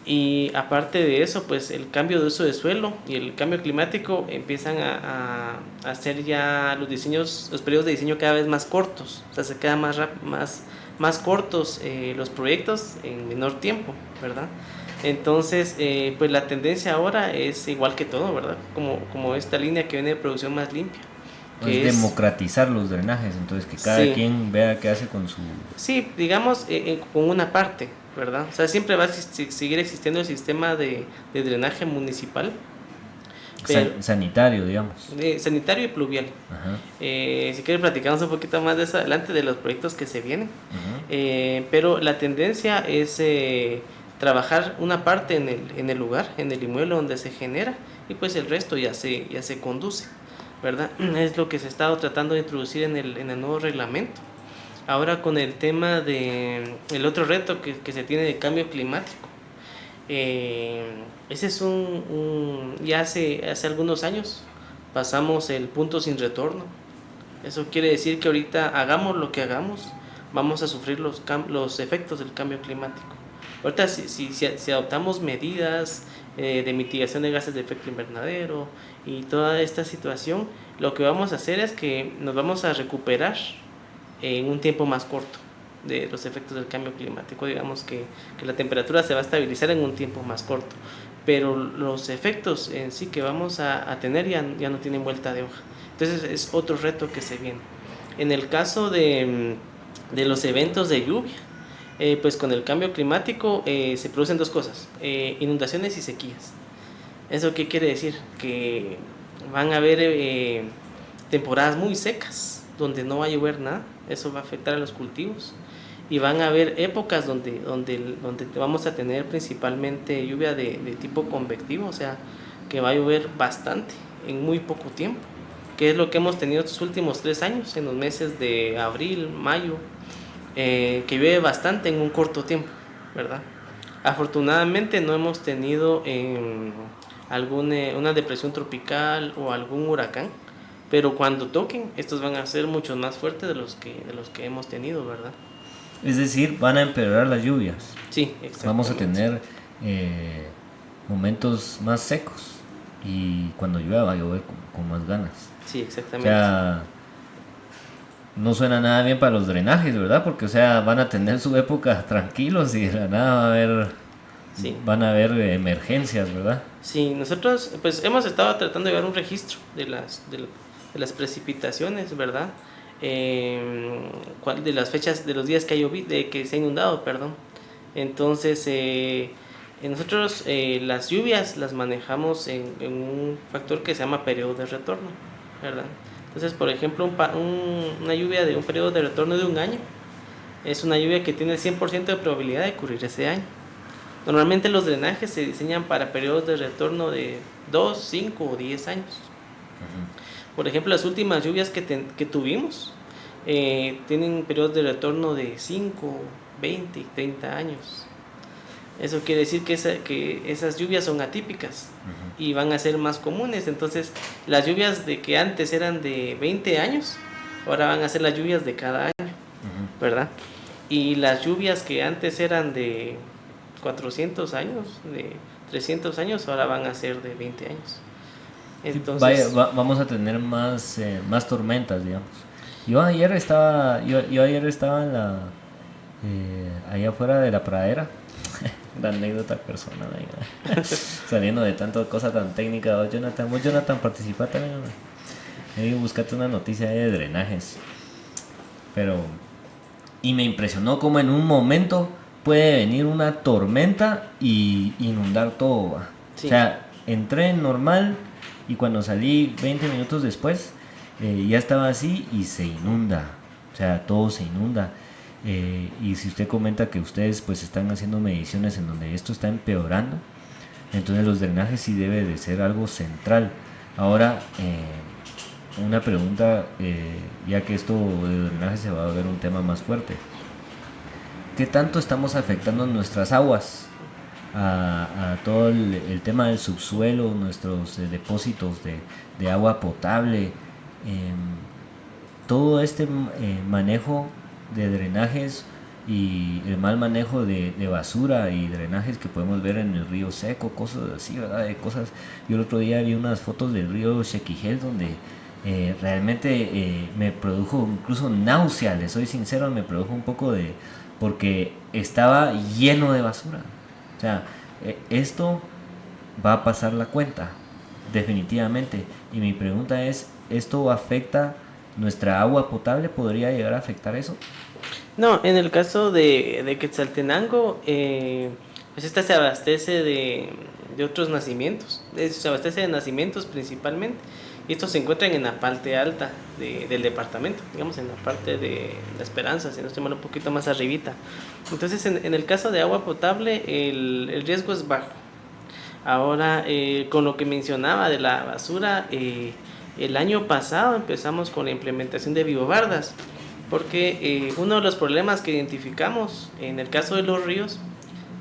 Y aparte de eso, pues el cambio de uso de suelo y el cambio climático empiezan a hacer ya los periodos de diseño cada vez más cortos. O sea, se quedan más cortos los proyectos en menor tiempo, ¿verdad? Entonces, pues la tendencia ahora es igual que todo, ¿verdad? Como esta línea que viene de producción más limpia. Que es democratizar los drenajes, entonces que cada quien vea qué hace con su... Sí, digamos, con una parte, ¿verdad? O sea, siempre va a seguir existiendo el sistema de drenaje municipal. Sanitario, digamos. Sanitario y pluvial. Si quieres platicamos un poquito más de eso adelante, de los proyectos que se vienen. Pero la tendencia es trabajar una parte en el lugar, en el inmueble donde se genera, y pues el resto ya se conduce, ¿verdad? Es lo que se ha estado tratando de introducir en el nuevo reglamento. Ahora con el tema el otro reto que se tiene de cambio climático. Ese es ya hace algunos años pasamos el punto sin retorno. Eso quiere decir que ahorita hagamos lo que hagamos, vamos a sufrir los efectos del cambio climático. Ahorita si adoptamos medidas de mitigación de gases de efecto invernadero y toda esta situación, lo que vamos a hacer es que nos vamos a recuperar en un tiempo más corto de los efectos del cambio climático. Digamos que la temperatura se va a estabilizar en un tiempo más corto, pero los efectos en sí que vamos a tener ya no tienen vuelta de hoja. Entonces es otro reto que se viene. En el caso de los eventos de lluvia, pues con el cambio climático se producen dos cosas, inundaciones y sequías. ¿Eso qué quiere decir? Que van a haber temporadas muy secas donde no va a llover nada, eso va a afectar a los cultivos. Y van a haber épocas donde vamos a tener principalmente lluvia de tipo convectivo, o sea, que va a llover bastante en muy poco tiempo, que es lo que hemos tenido estos últimos 3 años, en los meses de abril, mayo, que llueve bastante en un corto tiempo, ¿verdad? Afortunadamente no hemos tenido una depresión tropical o algún huracán, pero cuando toquen, estos van a ser mucho más fuertes de los que hemos tenido, ¿verdad? Es decir, van a empeorar las lluvias. Sí, exactamente. Vamos a tener momentos más secos y cuando llueva va a llover con más ganas. Sí, O exactamente. sea, no suena nada bien para los drenajes, ¿verdad? Porque, o sea, van a tener su época tranquilos y de la nada va a haber, Sí. van a haber emergencias, ¿verdad? Sí, nosotros pues hemos estado tratando de llevar un registro de las precipitaciones, ¿verdad? De las fechas, de los días que ha llovido, de que se ha inundado, perdón. Entonces, nosotros las lluvias las manejamos en un factor que se llama periodo de retorno, ¿verdad? Entonces, por ejemplo, una lluvia de un periodo de retorno de un año es una lluvia que tiene 100% de probabilidad de ocurrir ese año. Normalmente los drenajes se diseñan para periodos de retorno de 2, 5 o 10 años. Por ejemplo, las últimas lluvias que tuvimos tienen periodos de retorno de 5, 20 y 30 años. Eso quiere decir que esas lluvias son atípicas y van a ser más comunes. Entonces, las lluvias de que antes eran de 20 años, ahora van a ser las lluvias de cada año, ¿verdad? Y las lluvias que antes eran de 400 años, de 300 años, ahora van a ser de 20 años. Entonces, Vamos a tener más tormentas, digamos. Yo ayer estaba en allá afuera de la pradera. La anécdota personal ahí, saliendo de tanta cosa tan técnica. Vos Jonathan, participa también. Buscate una noticia de drenajes. Y me impresionó cómo en un momento puede venir una tormenta y inundar todo, ¿va? Sí. O sea, entré normal y cuando salí 20 minutos después ya estaba así y se inunda. O sea, todo se inunda. Y si usted comenta que ustedes pues están haciendo mediciones en donde esto está empeorando, entonces los drenajes sí debe de ser algo central. Ahora, una pregunta, ya que esto de drenaje se va a ver un tema más fuerte. ¿Qué tanto estamos afectando nuestras aguas? A todo el tema del subsuelo, nuestros depósitos de agua potable, todo este manejo de drenajes y el mal manejo de basura y drenajes que podemos ver en el río Seco, cosas así, ¿verdad? Yo el otro día vi unas fotos del río Xequijel donde realmente me produjo incluso náusea, les soy sincero, me produjo un poco porque estaba lleno de basura. O sea, esto va a pasar la cuenta, definitivamente. Y mi pregunta es, ¿esto afecta nuestra agua potable? ¿Podría llegar a afectar eso? No, en el caso de Quetzaltenango, pues esta se abastece de otros nacimientos. Se abastece de nacimientos principalmente. Y estos se encuentran en la parte alta del departamento, digamos en la parte de La Esperanza, si no estoy mal, un poquito más arribita. Entonces, en el caso de agua potable, el riesgo es bajo. Ahora, con lo que mencionaba de la basura, el año pasado empezamos con la implementación de biobardas, porque uno de los problemas que identificamos en el caso de los ríos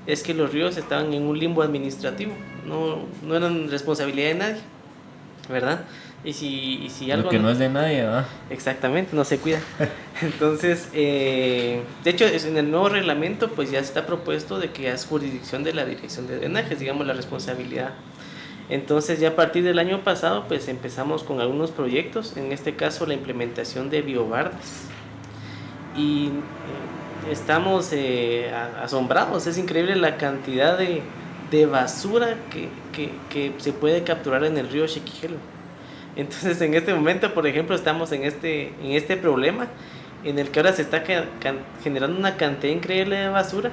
es que los ríos estaban en un limbo administrativo, no eran responsabilidad de nadie, ¿verdad? Y si algo lo que no es de nadie, ¿verdad? Exactamente, no se cuida. Entonces, de hecho, en el nuevo reglamento pues ya está propuesto de que es jurisdicción de la Dirección de Drenajes, digamos, la responsabilidad. Entonces, ya a partir del año pasado pues empezamos con algunos proyectos, en este caso la implementación de biobardas. Y estamos asombrados, es increíble la cantidad de basura que se puede capturar en el río Xequijel. Entonces, en este momento, por ejemplo, estamos en este problema en el que ahora se está generando una cantidad increíble de basura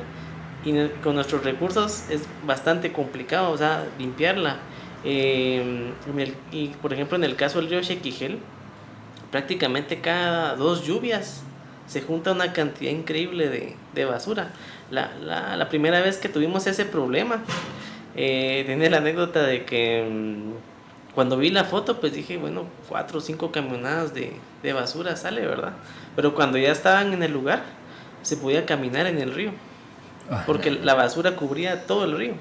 y con nuestros recursos es bastante complicado, o sea, limpiarla. Y por ejemplo, en el caso del río Xequijel, prácticamente cada 2 lluvias se junta una cantidad increíble de basura. La primera vez que tuvimos ese problema, tenía la anécdota de que cuando vi la foto, pues dije, bueno, 4 o 5 camionadas de basura sale, ¿verdad? Pero cuando ya estaban en el lugar, se podía caminar en el río, porque la basura cubría todo el río.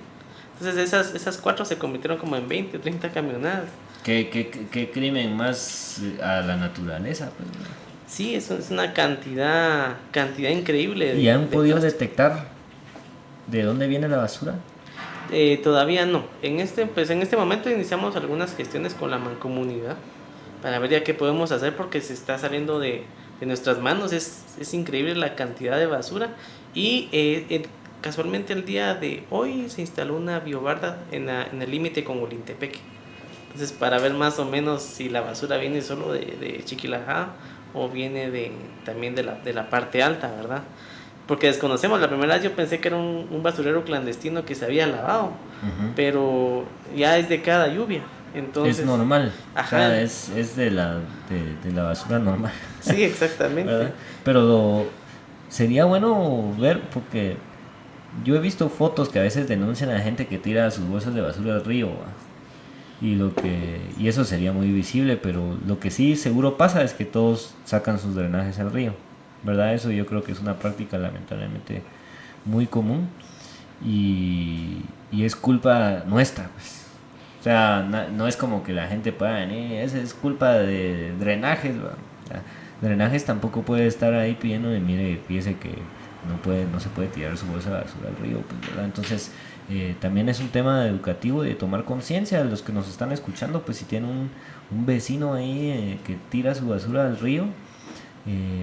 Entonces esas 4 se convirtieron como en 20 o 30 camionadas. ¿Qué crimen más a la naturaleza? Pues. Sí, es una cantidad increíble. ¿Y han podido detectar de dónde viene la basura? Todavía no. En este momento iniciamos algunas gestiones con la mancomunidad para ver ya qué podemos hacer, porque se está saliendo de nuestras manos. Es increíble la cantidad de basura. Y casualmente el día de hoy se instaló una biobarda en el límite con Olintepeque. Entonces, para ver más o menos si la basura viene solo de Chiquilajá o viene también de la parte alta, ¿verdad? Porque desconocemos. La primera vez yo pensé que era un basurero clandestino que se había lavado, pero ya es de cada lluvia. Entonces, es normal. Ajá. O sea, es de la basura normal. Sí, exactamente. ¿Verdad? Pero sería bueno ver, porque yo he visto fotos que a veces denuncian a gente que tira sus bolsas de basura al río, ¿va? Y eso sería muy visible, pero lo que sí seguro pasa es que todos sacan sus drenajes al río, ¿verdad? Eso yo creo que es una práctica lamentablemente muy común, y es culpa nuestra, pues. O sea, no es como que la gente pueda venir, esa es culpa de drenajes, ¿va? O sea, drenajes tampoco puede estar ahí pidiendo de, mire, fíjese que no se puede tirar su bolsa de basura al río, pues, ¿verdad? Entonces, también es un tema educativo de tomar conciencia. Los que nos están escuchando, pues si tienen un vecino ahí que tira su basura al río,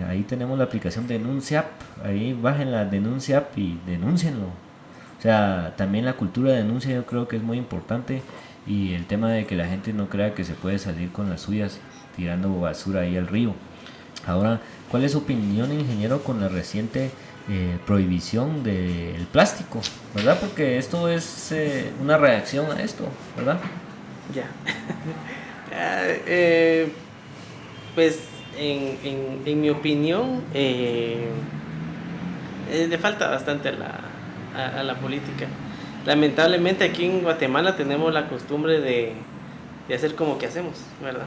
ahí tenemos la aplicación Denuncia App, ahí bajen la Denuncia App y denúncienlo. O sea, también la cultura de denuncia yo creo que es muy importante, y el tema de que la gente no crea que se puede salir con las suyas tirando basura ahí al río. Ahora, ¿cuál es su opinión, ingeniero, con la reciente prohibición del plástico, ¿verdad? Porque esto es una reacción a esto, ¿verdad? Ya. Pues en mi opinión, le falta bastante a la política. Lamentablemente aquí en Guatemala tenemos la costumbre de hacer como que hacemos, ¿verdad?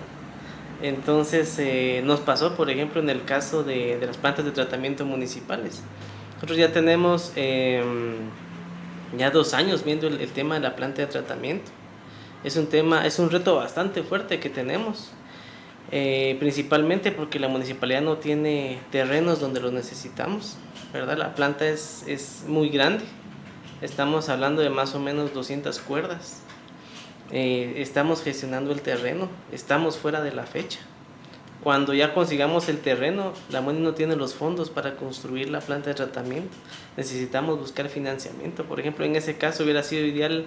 Entonces nos pasó, por ejemplo, en el caso de las plantas de tratamiento municipales. Nosotros ya tenemos ya 2 años viendo el tema de la planta de tratamiento. Es un reto bastante fuerte que tenemos, principalmente porque la municipalidad no tiene terrenos donde los necesitamos, ¿verdad? La planta es muy grande. Estamos hablando de más o menos 200 cuerdas. Estamos gestionando el terreno, estamos fuera de la fecha. Cuando ya consigamos el terreno, la MUNI no tiene los fondos para construir la planta de tratamiento. Necesitamos buscar financiamiento. Por ejemplo, en ese caso hubiera sido ideal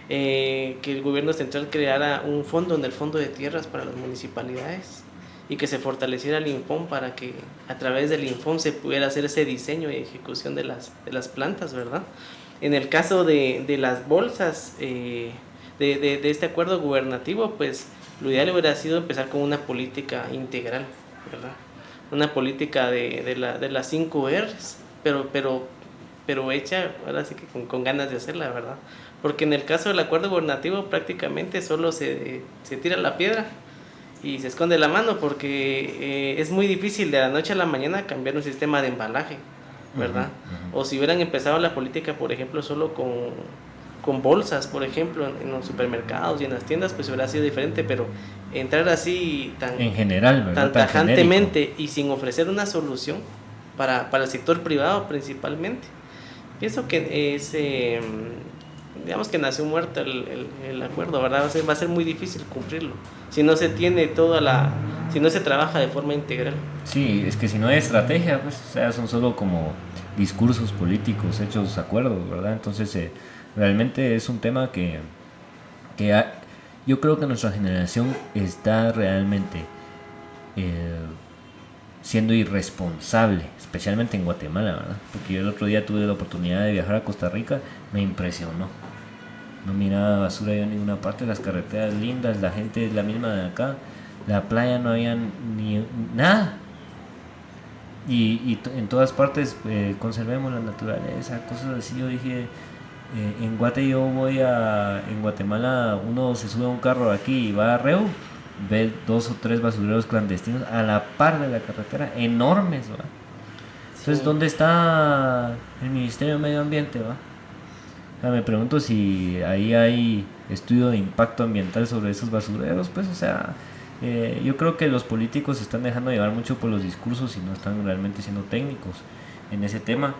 que el gobierno central creara un fondo en el fondo de tierras para las municipalidades, y que se fortaleciera el Infom para que a través del Infom se pudiera hacer ese diseño y ejecución de las plantas, ¿verdad? En el caso de las bolsas, de este acuerdo gubernativo, pues lo ideal hubiera sido empezar con una política integral, ¿verdad? Una política de las 5 R's, pero hecha, ahora sí que con ganas de hacerla, ¿verdad? Porque en el caso del acuerdo gubernativo prácticamente solo se tira la piedra y se esconde la mano, porque es muy difícil de la noche a la mañana cambiar un sistema de embalaje, ¿verdad? O si hubieran empezado la política, por ejemplo, solo con bolsas, por ejemplo, en los supermercados y en las tiendas, pues hubiera sido diferente, pero entrar así en general, ¿verdad? tan tajantemente y sin ofrecer una solución para el sector privado principalmente, pienso que digamos que nació muerto el acuerdo, ¿verdad? Va a ser muy difícil cumplirlo si no se tiene si no se trabaja de forma integral. Sí, es que si no hay estrategia, pues, o sea, son solo como discursos políticos hechos acuerdos, ¿verdad? Entonces, realmente es un tema que yo creo que nuestra generación está realmente siendo irresponsable, especialmente en Guatemala, ¿verdad? Porque yo el otro día tuve la oportunidad de viajar a Costa Rica, me impresionó. No miraba basura yo en ninguna parte, las carreteras lindas, la gente es la misma de acá, la playa no había ni nada. Y en todas partes conservemos la naturaleza, cosas así. Yo dije, en en Guatemala uno se sube a un carro aquí y va a Reu, ve 2 o 3 basureros clandestinos a la par de la carretera, enormes, ¿va? Entonces, Sí. ¿dónde está el Ministerio de Medio Ambiente, va? O sea, me pregunto si ahí hay estudio de impacto ambiental sobre esos basureros, pues, o sea, yo creo que los políticos se están dejando llevar mucho por los discursos y no están realmente siendo técnicos en ese tema,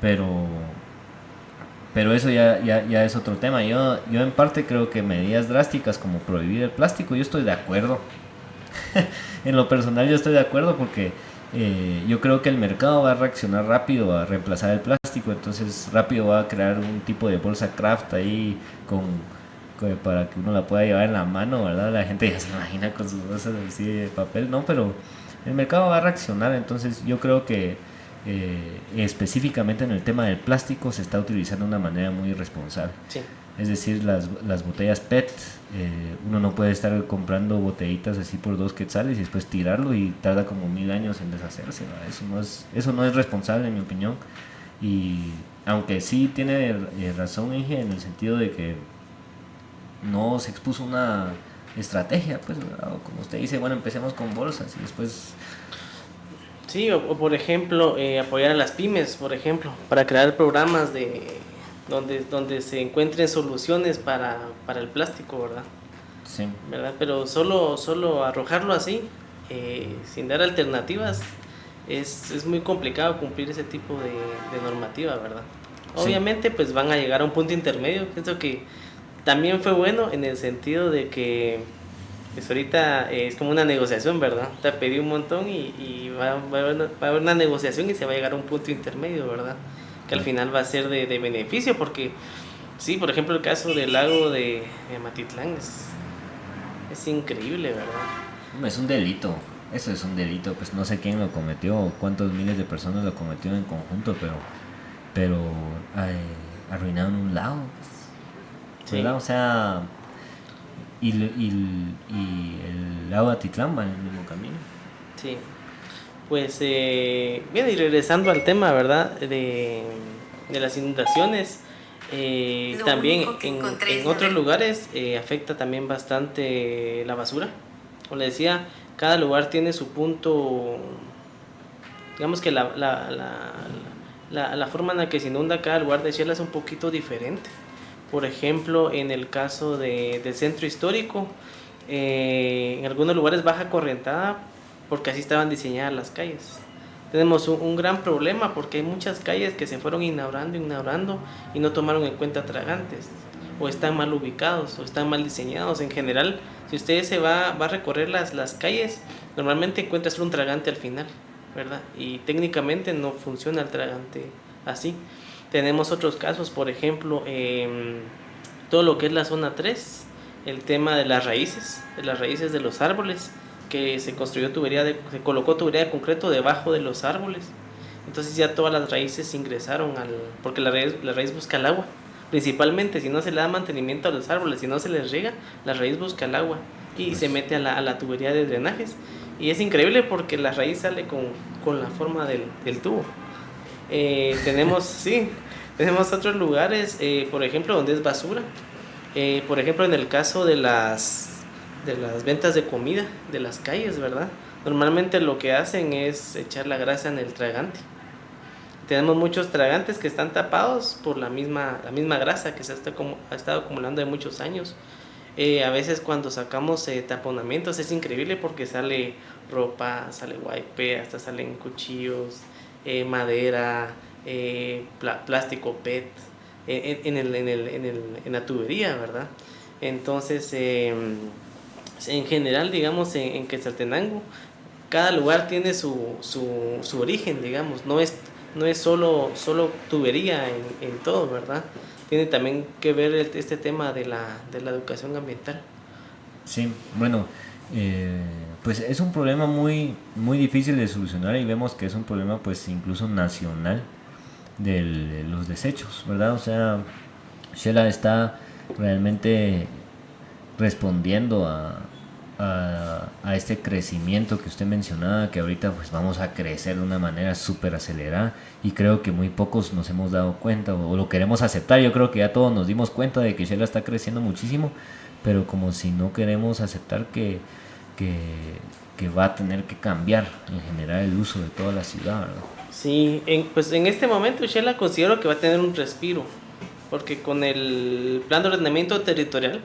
pero, pero eso ya es otro tema. Yo en parte creo que medidas drásticas como prohibir el plástico, yo estoy de acuerdo. En lo personal yo estoy de acuerdo porque yo creo que el mercado va a reaccionar rápido a reemplazar el plástico, entonces rápido va a crear un tipo de bolsa craft ahí para que uno la pueda llevar en la mano, ¿verdad? La gente ya se imagina con sus bolsas así de papel, ¿no? Pero el mercado va a reaccionar, entonces yo creo que específicamente en el tema del plástico se está utilizando de una manera muy irresponsable. Sí. Es decir, las botellas PET, uno no puede estar comprando botellitas así por 2 quetzales y después tirarlo y tarda como 1000 años en deshacerse, ¿verdad? Eso no es responsable en mi opinión. Y aunque sí tiene razón Inge en el sentido de que no se expuso una estrategia, pues, ¿verdad? O como usted dice, bueno, empecemos con bolsas y después... Sí, o por ejemplo, apoyar a las pymes, por ejemplo, para crear programas donde se encuentren soluciones para el plástico, ¿verdad? Sí. ¿Verdad? Pero solo arrojarlo así, sin dar alternativas, es muy complicado cumplir ese tipo de normativa, ¿verdad? Sí. Obviamente, pues van a llegar a un punto intermedio. Pienso que también fue bueno en el sentido de que pues ahorita es como una negociación, ¿verdad? Te pedí un montón y va a haber una negociación y se va a llegar a un punto intermedio, ¿verdad? Que al final va a ser de beneficio porque, sí, por ejemplo, el caso del lago de Amatitlán es increíble, ¿verdad? Es un delito, eso es un delito, pues no sé quién lo cometió o cuántos miles de personas lo cometieron en conjunto, pero arruinaron un lago, pues, Sí, ¿verdad? O sea, y el lago de Atitlán va en el mismo camino. sí. Pues, bien, y regresando al tema, ¿verdad? De las inundaciones, también en otros lugares afecta también bastante la basura. Como le decía, cada lugar tiene su punto, digamos que la forma en la que se inunda cada lugar de Shela es un poquito diferente. Por ejemplo, en el caso del centro histórico, en algunos lugares baja corrientada porque así estaban diseñadas las calles. Tenemos un gran problema porque hay muchas calles que se fueron inaugurando y no tomaron en cuenta tragantes, o están mal ubicados, o están mal diseñados. En general, si usted va a recorrer las calles, normalmente encuentra solo un tragante al final, ¿verdad? Y técnicamente no funciona el tragante así. Tenemos otros casos, por ejemplo, todo lo que es la zona 3, el tema de las raíces de los árboles, que se se colocó tubería de concreto debajo de los árboles. Entonces ya todas las raíces ingresaron porque la raíz busca el agua. Principalmente si no se le da mantenimiento a los árboles, si no se les riega, la raíz busca el agua y se mete a la tubería de drenajes. Y es increíble porque la raíz sale con la forma del tubo. Sí, tenemos otros lugares, por ejemplo, donde es basura. Por ejemplo, en el caso de las ventas de comida de las calles, ¿verdad? Normalmente lo que hacen es echar la grasa en el tragante. Tenemos muchos tragantes que están tapados por la misma grasa que ha estado acumulando de muchos años. A veces cuando sacamos taponamientos es increíble porque sale ropa, sale wipe, hasta salen cuchillos, madera, plástico PET en la tubería, ¿verdad? Entonces, en general, digamos, en Quetzaltenango, cada lugar tiene su origen, digamos, no es solo tubería en todo, ¿verdad? Tiene también que ver este tema de la educación ambiental. Sí, bueno, pues es un problema muy difícil de solucionar y vemos que es un problema pues incluso nacional de los desechos, ¿verdad? O sea, Shela está realmente respondiendo a este crecimiento que usted mencionaba, que ahorita pues vamos a crecer de una manera súper acelerada y creo que muy pocos nos hemos dado cuenta o lo queremos aceptar. Yo creo que ya todos nos dimos cuenta de que Shela está creciendo muchísimo, pero como si no queremos aceptar que va a tener que cambiar en general el uso de toda la ciudad, ¿verdad? Sí, pues en este momento Shela considero que va a tener un respiro, porque con el plan de ordenamiento territorial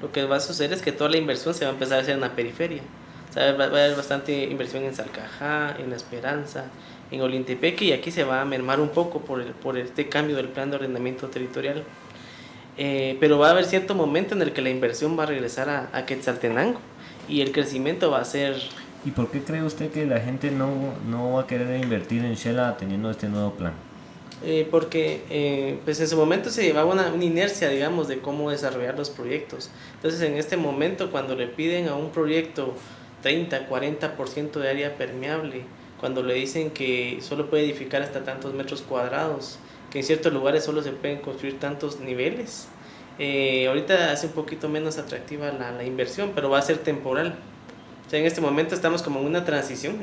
lo que va a suceder es que toda la inversión se va a empezar a hacer en la periferia. O sea, va a haber bastante inversión en Salcajá, en La Esperanza, en Olintepeque, y aquí se va a mermar un poco por este cambio del plan de ordenamiento territorial. Pero va a haber cierto momento en el que la inversión va a regresar a Quetzaltenango y el crecimiento va a ser... ¿Y por qué cree usted que la gente no va a querer invertir en Shela teniendo este nuevo plan? Porque pues en su momento se llevaba una inercia, digamos, de cómo desarrollar los proyectos. Entonces, en este momento, cuando le piden a un proyecto 30-40% de área permeable, cuando le dicen que solo puede edificar hasta tantos metros cuadrados, que en ciertos lugares solo se pueden construir tantos niveles, ahorita hace un poquito menos atractiva la inversión, pero va a ser temporal. O sea, en este momento estamos como en una transición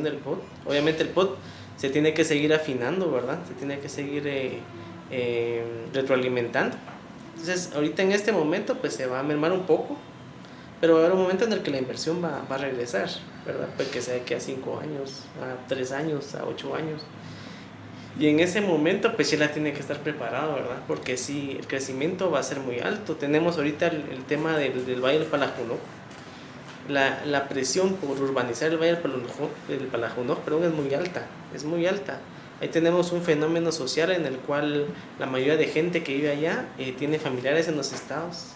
del POT. Obviamente el POT se tiene que seguir afinando, ¿verdad? Se tiene que seguir retroalimentando. Entonces, ahorita en este momento, pues se va a mermar un poco, pero va a haber un momento en el que la inversión va a regresar, ¿verdad? Pues que sea que a 5 años, a 3 años, a 8 años. Y en ese momento, pues Shela tiene que estar preparado, ¿verdad? Porque sí, el crecimiento va a ser muy alto. Tenemos ahorita el tema del Valle del Palajunó. La presión por urbanizar el Valle del Palajunó, perdón, es muy alta. Ahí tenemos un fenómeno social en el cual la mayoría de gente que vive allá tiene familiares en los estados.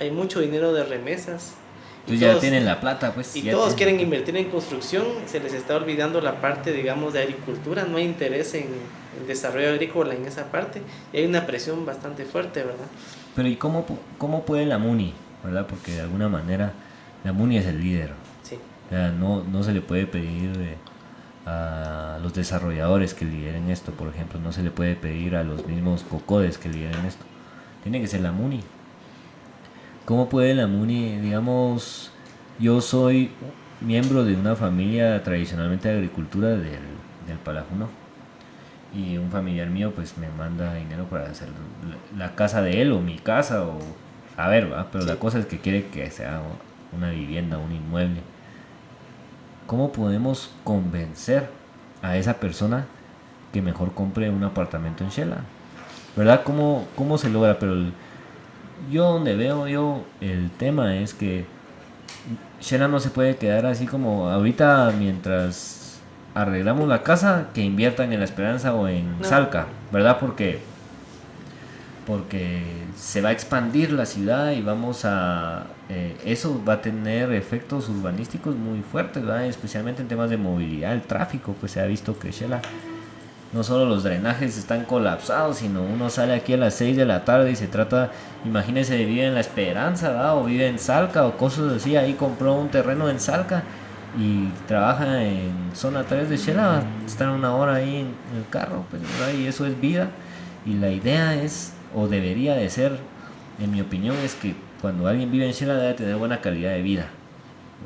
Hay mucho dinero de remesas. Entonces ya tienen la plata, pues. Y todos quieren invertir en construcción, se les está olvidando la parte, digamos, de agricultura, no hay interés en desarrollo agrícola en esa parte, y hay una presión bastante fuerte, ¿verdad? Pero ¿y cómo puede la MUNI, verdad? Porque de alguna manera la MUNI es el líder. Sí. O sea, no se le puede pedir a los desarrolladores que lideren esto, por ejemplo, no se le puede pedir a los mismos COCODES que lideren esto. Tiene que ser la MUNI. ¿Cómo puede la MUNI, digamos, yo soy miembro de una familia tradicionalmente de agricultura del Palajunó y un familiar mío pues me manda dinero para hacer la casa de él o mi casa o a ver, ¿va? Pero sí. La cosa es que quiere que sea una vivienda, un inmueble. ¿Cómo podemos convencer a esa persona que mejor compre un apartamento en Shela? ¿Verdad? ¿Cómo se logra? Pero yo donde veo el tema es que Shela no se puede quedar así como ahorita mientras arreglamos la casa, que inviertan en La Esperanza o en Salca, ¿verdad? Porque se va a expandir la ciudad y vamos a... eso va a tener efectos urbanísticos muy fuertes, ¿verdad? Especialmente en temas de movilidad, el tráfico, pues se ha visto que Shela, no solo los drenajes están colapsados, sino uno sale aquí a las 6 de la tarde y se trata, imagínese, vive en La Esperanza, ¿verdad? O vive en Salca o cosas así, ahí compró un terreno en Salca y trabaja en zona 3 de Shela, están una hora ahí en el carro, pues, ¿verdad? Y eso es vida, y la idea es, o debería de ser, en mi opinión, es que cuando alguien vive en Shela debe tener buena calidad de vida,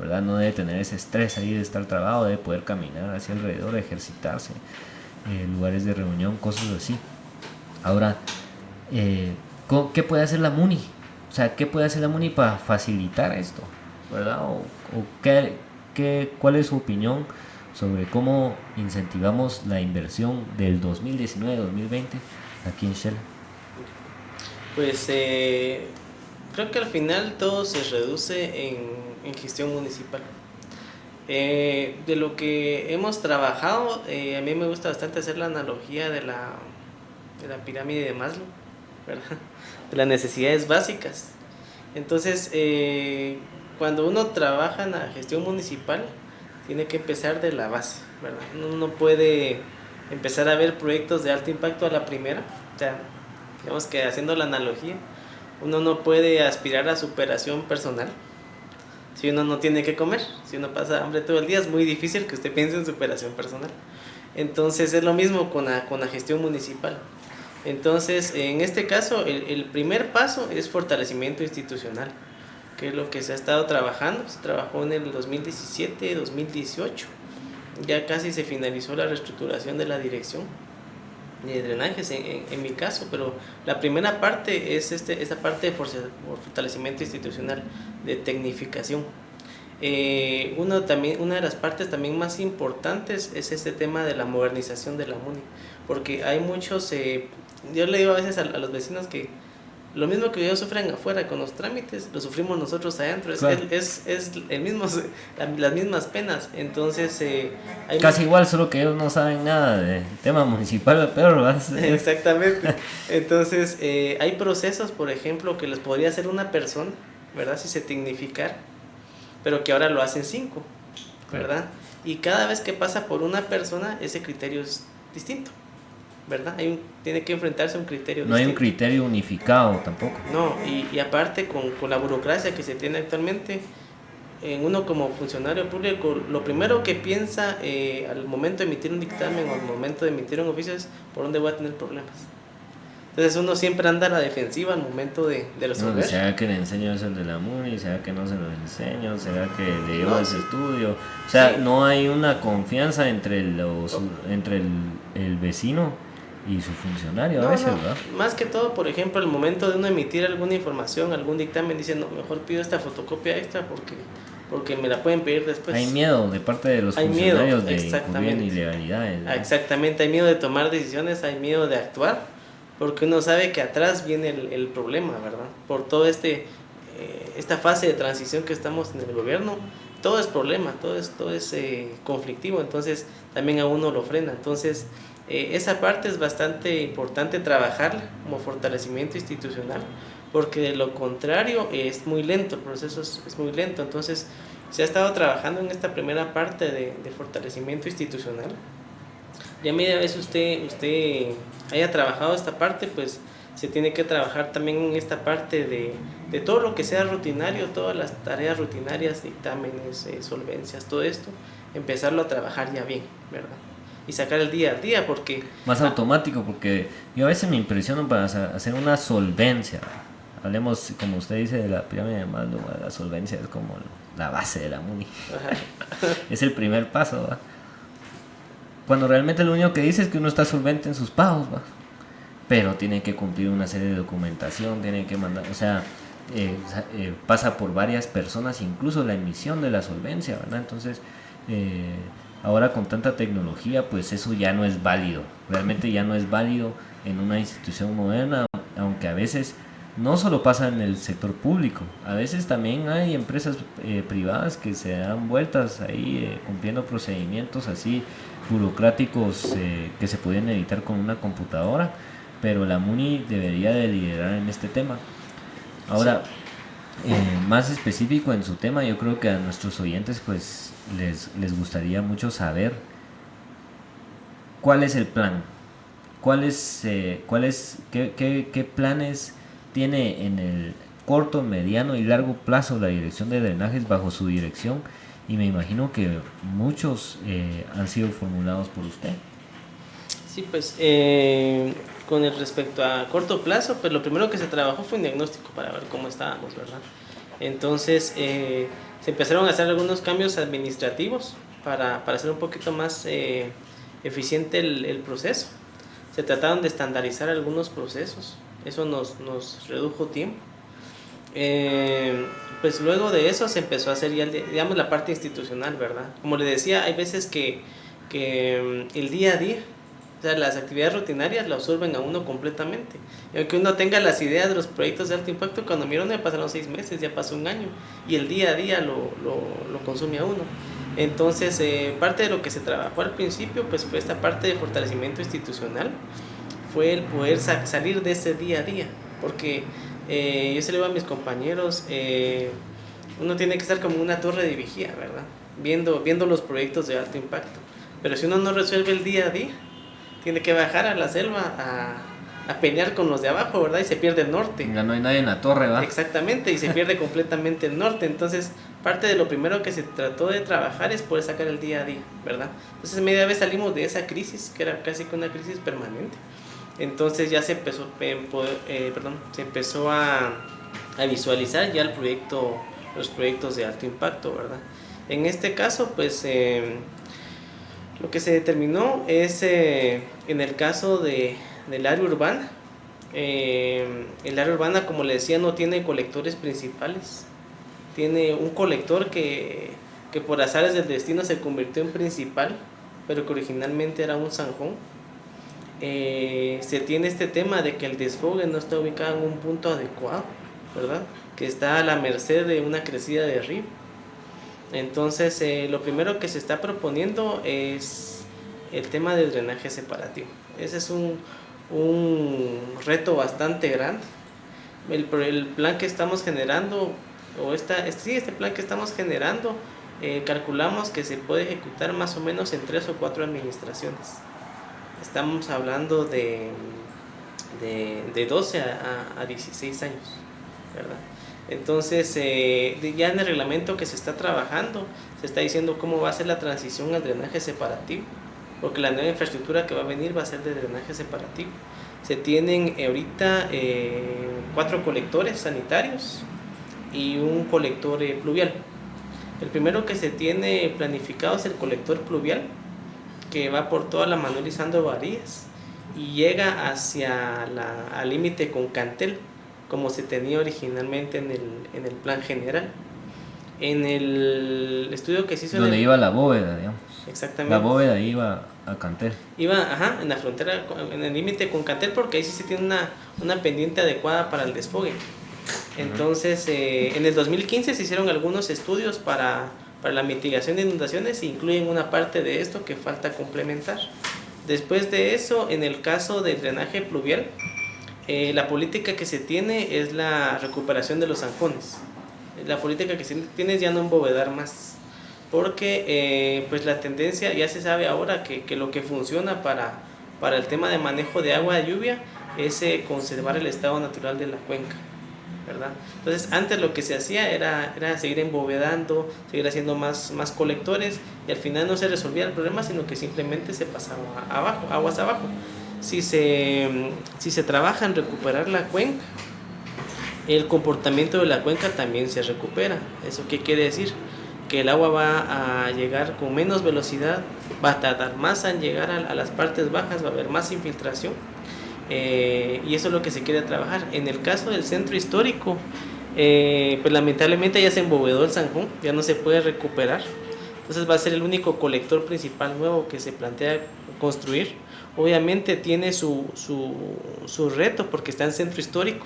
¿verdad? No debe tener ese estrés ahí de estar trabado, debe poder caminar hacia alrededor, ejercitarse, lugares de reunión, cosas así. Ahora, ¿qué puede hacer la MUNI? O sea, ¿qué puede hacer la MUNI para facilitar esto? ¿Verdad? ¿Cuál es su opinión sobre cómo incentivamos la inversión del 2019-2020 aquí en Shela? Pues creo que al final todo se reduce en gestión municipal. De lo que hemos trabajado, a mí me gusta bastante hacer la analogía de la pirámide de Maslow, ¿verdad? De las necesidades básicas. Entonces, cuando uno trabaja en la gestión municipal, tiene que empezar de la base, ¿verdad? Uno no puede empezar a ver proyectos de alto impacto a la primera. O sea, digamos que haciendo la analogía, uno no puede aspirar a superación personal si uno no tiene que comer. Si uno pasa hambre todo el día, es muy difícil que usted piense en superación personal. Entonces es lo mismo con la gestión municipal. Entonces, en este caso, el primer paso es fortalecimiento institucional. que es lo que se ha estado trabajando. Se trabajó en el 2017, 2018. Ya casi se finalizó la reestructuración de la dirección de drenajes en mi caso, pero la primera parte es esta parte de fortalecimiento institucional, de tecnificación. Una de las partes también más importantes es este tema de la modernización de la MUNI, porque hay muchos, yo le digo a veces a los vecinos que lo mismo que ellos sufren afuera con los trámites, lo sufrimos nosotros adentro, Claro. es el mismo, las mismas penas. Entonces hay Casi igual, solo que ellos no saben nada del tema municipal, pero exactamente. Entonces hay procesos, por ejemplo, que los podría hacer una persona, ¿verdad? Si se tecnificara, pero que ahora lo hacen 5, ¿verdad? Y cada vez que pasa por una persona, ese criterio es distinto, ¿verdad? Tiene que enfrentarse a un criterio no distinto. hay un criterio unificado tampoco. No, y aparte con la burocracia que se tiene actualmente, uno como funcionario público, lo primero que piensa al momento de emitir un dictamen o al momento de emitir un oficio es por dónde voy a tener problemas. Entonces uno siempre anda a la defensiva al momento de resolver. No, será que le enseño eso de la MUNI, será que no se lo enseño, será que le llevo ese estudio. O sea, Sí. no hay una confianza entre el vecino y su funcionario a veces, ¿verdad? Más que todo, por ejemplo, al momento de uno emitir alguna información, algún dictamen, dice, no, mejor pido esta fotocopia extra porque me la pueden pedir después. Hay miedo de parte de los Hay funcionarios miedo, de incurrir en ilegalidades, ¿verdad? Exactamente, hay miedo de tomar decisiones, hay miedo de actuar, porque uno sabe que atrás viene el problema, ¿verdad? Por todo esta fase de transición que estamos en el gobierno, todo es problema, todo es conflictivo, entonces también a uno lo frena. Entonces esa parte es bastante importante trabajarla como fortalecimiento institucional, porque de lo contrario es muy lento, el proceso es muy lento. Entonces se ha estado trabajando en esta primera parte de fortalecimiento institucional. Y a medida vez usted haya trabajado esta parte, pues se tiene que trabajar también en esta parte de todo lo que sea rutinario, todas las tareas rutinarias, dictámenes, solvencias, todo esto, empezarlo a trabajar ya bien, ¿verdad? Y sacar el día a día, porque... Más automático, porque yo a veces me impresiono para hacer una solvencia. Hablemos, como usted dice, de la pirámide de Maslow. La solvencia es como la base de la MUNI. Es el primer paso, ¿va? Cuando realmente lo único que dice es que uno está solvente en sus pagos, ¿va? Pero tiene que cumplir una serie de documentación, tiene que mandar, o sea, pasa por varias personas, incluso la emisión de la solvencia, ¿verdad? Entonces, ahora con tanta tecnología, pues eso ya no es válido, realmente ya no es válido en una institución moderna, aunque a veces no solo pasa en el sector público, a veces también hay empresas privadas que se dan vueltas ahí cumpliendo procedimientos así burocráticos que se pueden evitar con una computadora, pero la MUNI debería de liderar en este tema. Ahora, más específico en su tema, yo creo que a nuestros oyentes pues les gustaría mucho saber cuál es el plan, qué planes tiene en el corto, mediano y largo plazo la dirección de drenajes bajo su dirección, y me imagino que muchos han sido formulados por usted. Sí, pues con el respecto a corto plazo, pues lo primero que se trabajó fue un diagnóstico para ver cómo estábamos, ¿verdad? Entonces se empezaron a hacer algunos cambios administrativos para hacer un poquito más eficiente el proceso. Se trataron de estandarizar algunos procesos, eso nos redujo tiempo. Pues luego de eso se empezó a hacer ya, digamos, la parte institucional, ¿verdad? Como le decía, hay veces que el día a día, o sea, las actividades rutinarias la absorben a uno completamente. Y aunque uno tenga las ideas de los proyectos de alto impacto, cuando miro ya pasaron 6 meses, ya pasó un año, y el día a día lo consume a uno. Entonces, parte de lo que se trabajó al principio, pues fue esta parte de fortalecimiento institucional, fue el poder salir de ese día a día, porque yo se lo digo a mis compañeros, uno tiene que estar como una torre de vigía, ¿verdad? Viendo los proyectos de alto impacto, pero si uno no resuelve el día a día, tiene que bajar a la selva a pelear con los de abajo, ¿verdad? Y se pierde el norte. Ya no hay nadie en la torre, ¿va? Exactamente, y se pierde completamente el norte. Entonces, parte de lo primero que se trató de trabajar es poder sacar el día a día, ¿verdad? Entonces, media vez salimos de esa crisis, que era casi que una crisis permanente. Entonces ya se empezó, se empezó a a visualizar ya los proyectos de alto impacto, ¿verdad? En este caso, pues lo que se determinó es en el caso del área urbana. El área urbana, como le decía, no tiene colectores principales. Tiene un colector que por azares del destino se convirtió en principal, pero que originalmente era un zanjón. Se tiene este tema de que el desfogue no está ubicado en un punto adecuado, ¿verdad? Que está a la merced de una crecida de río. Entonces, lo primero que se está proponiendo es el tema del drenaje separativo. Ese es un reto bastante grande. El plan que estamos generando, este plan que estamos generando, calculamos que se puede ejecutar más o menos en 3 o 4 administraciones. Estamos hablando de 12 a 16 años, ¿verdad? Entonces, ya en el reglamento que se está trabajando, se está diciendo cómo va a ser la transición al drenaje separativo, porque la nueva infraestructura que va a venir va a ser de drenaje separativo. Se tienen ahorita 4 colectores sanitarios y un colector pluvial. El primero que se tiene planificado es el colector pluvial, que va por toda la Manuel Lisandro Varías y llega hacia al límite con Cantel, como se tenía originalmente en el plan general. En el estudio que se hizo... Donde iba la bóveda, digamos. Exactamente. La bóveda iba a Cantel. Iba, en la frontera, en el límite con Cantel, porque ahí sí se tiene una pendiente adecuada para el desfogue. Entonces, en el 2015 se hicieron algunos estudios para la mitigación de inundaciones e incluyen una parte de esto que falta complementar. Después de eso, en el caso del drenaje pluvial, la política que se tiene es la recuperación de los zanjones. La política que se tiene es ya no embovedar más, porque pues la tendencia, ya se sabe ahora que lo que funciona para el tema de manejo de agua de lluvia es conservar el estado natural de la cuenca, ¿verdad? Entonces, antes lo que se hacía era seguir embovedando, seguir haciendo más colectores, y al final no se resolvía el problema, sino que simplemente se pasaba aguas abajo. Si se trabaja en recuperar la cuenca, el comportamiento de la cuenca también se recupera. ¿Eso qué quiere decir? Que el agua va a llegar con menos velocidad, va a tardar más en llegar a las partes bajas, va a haber más infiltración, y eso es lo que se quiere trabajar. En el caso del centro histórico, pues lamentablemente ya se embovedó el zanjón, ya no se puede recuperar. Entonces va a ser el único colector principal nuevo que se plantea construir. Obviamente tiene su reto porque está en centro histórico.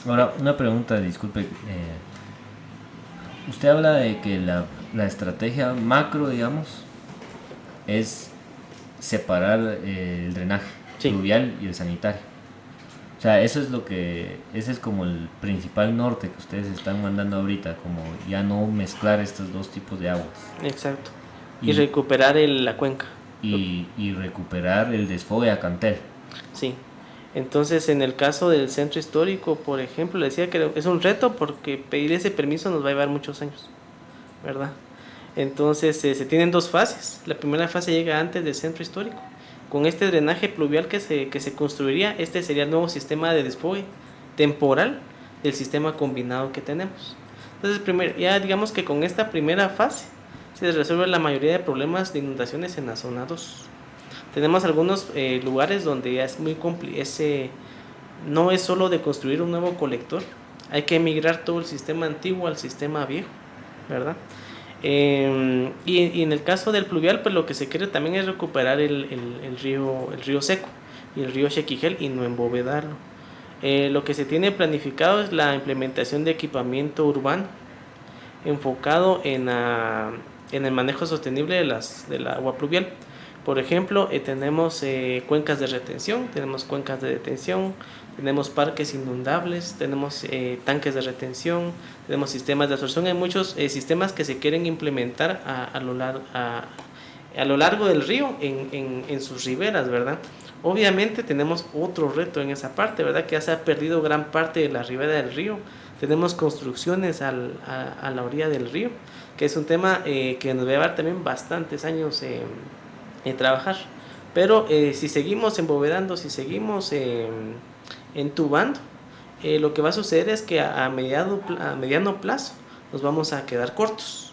Ahora, una pregunta, disculpe. Usted habla de que la estrategia macro, digamos, es separar el drenaje pluvial y el sanitario. O sea, ese es como el principal norte que ustedes están mandando ahorita, como ya no mezclar estos dos tipos de aguas. Exacto. Y recuperar la cuenca. Y recuperar el desfogue a Cantel. Sí. Entonces, en el caso del centro histórico, por ejemplo, le decía que es un reto porque pedir ese permiso nos va a llevar muchos años, ¿verdad? Entonces, se tienen 2 fases. La primera fase llega antes del centro histórico. Con este drenaje pluvial que se construiría, este sería el nuevo sistema de desfogue temporal del sistema combinado que tenemos. Entonces, ya digamos que con esta primera fase se resuelve la mayoría de problemas de inundaciones en la zona 2. Tenemos algunos lugares donde ya es muy complicado, no es solo de construir un nuevo colector, hay que migrar todo el sistema antiguo al sistema viejo, ¿verdad? Y en el caso del pluvial, pues lo que se quiere también es recuperar el río seco y el río Xequigel y no embovedarlo. Lo que se tiene planificado es la implementación de equipamiento urbano enfocado en el manejo sostenible del agua pluvial. Por ejemplo, tenemos cuencas de retención, tenemos cuencas de detención, tenemos parques inundables, tenemos tanques de retención, tenemos sistemas de absorción. Hay muchos sistemas que se quieren implementar a lo largo del río, en sus riberas, ¿verdad? Obviamente tenemos otro reto en esa parte, ¿verdad? Que ya se ha perdido gran parte de la ribera del río. Tenemos construcciones a la orilla del río, que es un tema que nos va a llevar también bastantes años en trabajar. Pero si seguimos embovedando, si seguimos entubando, lo que va a suceder es que a mediano plazo nos vamos a quedar cortos,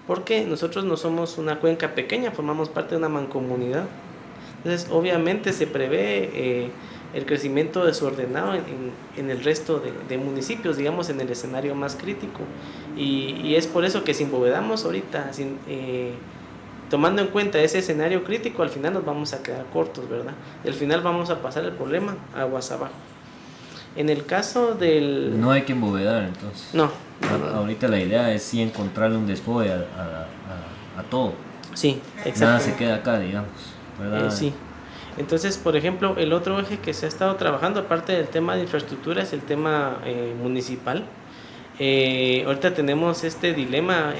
porque nosotros no somos una cuenca pequeña, formamos parte de una mancomunidad. Entonces, obviamente se prevé el crecimiento desordenado en el resto de municipios, digamos, en el escenario más crítico. Y es por eso que si embovedamos ahorita, tomando en cuenta ese escenario crítico, al final nos vamos a quedar cortos, ¿verdad? Y al final vamos a pasar el problema aguas abajo. En el caso del... No hay que embovedar, entonces. No. Ahorita la idea es sí encontrarle un desfogue a todo. Sí, exacto. Nada se queda acá, digamos, ¿verdad? Sí. Entonces, por ejemplo, el otro eje que se ha estado trabajando, aparte del tema de infraestructura, es el tema municipal. Ahorita tenemos este dilema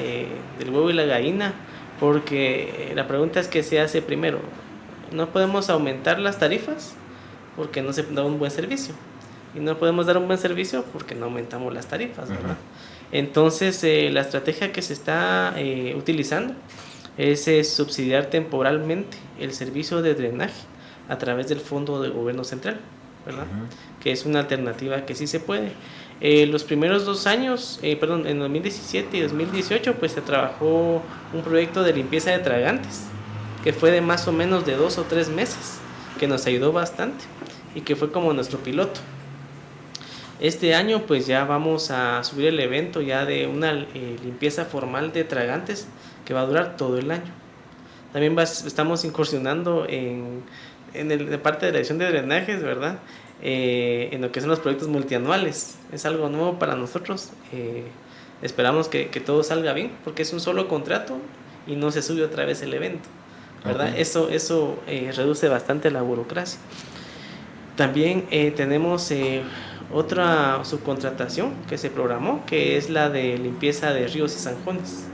del huevo y la gallina, porque la pregunta es qué se hace primero. No podemos aumentar las tarifas porque no se da un buen servicio. Y no podemos dar un buen servicio porque no aumentamos las tarifas, ¿verdad? Uh-huh. Entonces, la estrategia que se está utilizando es subsidiar temporalmente el servicio de drenaje a través del Fondo de Gobierno Central, ¿verdad? Uh-huh. Que es una alternativa que sí se puede. Los primeros 2 años, en 2017 y 2018, pues se trabajó un proyecto de limpieza de tragantes, que fue de más o menos de 2 o 3 meses, que nos ayudó bastante y que fue como nuestro piloto. Este año pues ya vamos a subir el evento ya de una limpieza formal de tragantes que va a durar todo el año. También estamos incursionando en la parte de la dirección de drenajes, ¿verdad? En lo que son los proyectos multianuales. Es algo nuevo para nosotros. Esperamos que todo salga bien, porque es un solo contrato y no se sube otra vez el evento, ¿verdad? Okay. Eso reduce bastante la burocracia. También tenemos otra subcontratación que se programó, que es la de limpieza de ríos y zanjones.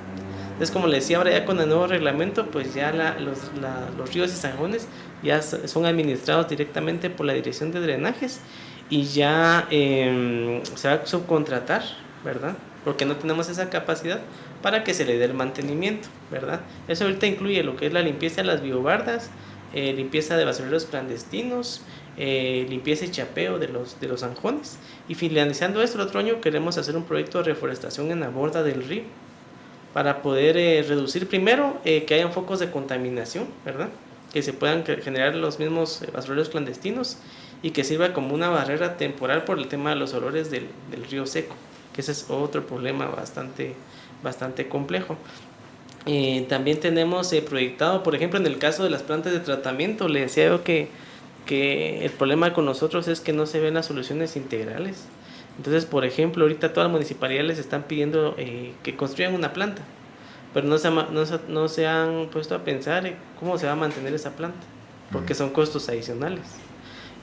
Entonces, como les decía, ahora ya con el nuevo reglamento, pues ya los ríos y zanjones ya son administrados directamente por la Dirección de Drenajes y ya se va a subcontratar, ¿verdad? Porque no tenemos esa capacidad para que se le dé el mantenimiento, ¿verdad? Eso ahorita incluye lo que es la limpieza de las biobardas, limpieza de basureros clandestinos, limpieza y chapeo de los zanjones. Y finalizando esto, el otro año queremos hacer un proyecto de reforestación en la borda del río para poder reducir primero que hayan focos de contaminación, ¿verdad? Que se puedan generar los mismos basureros clandestinos y que sirva como una barrera temporal por el tema de los olores del río seco, que ese es otro problema bastante complejo. También tenemos proyectado, por ejemplo, en el caso de las plantas de tratamiento, le decía yo que el problema con nosotros es que no se ven las soluciones integrales. Entonces, por ejemplo, ahorita todas las municipalidades les están pidiendo que construyan una planta, pero no se han puesto a pensar cómo se va a mantener esa planta, porque son costos adicionales.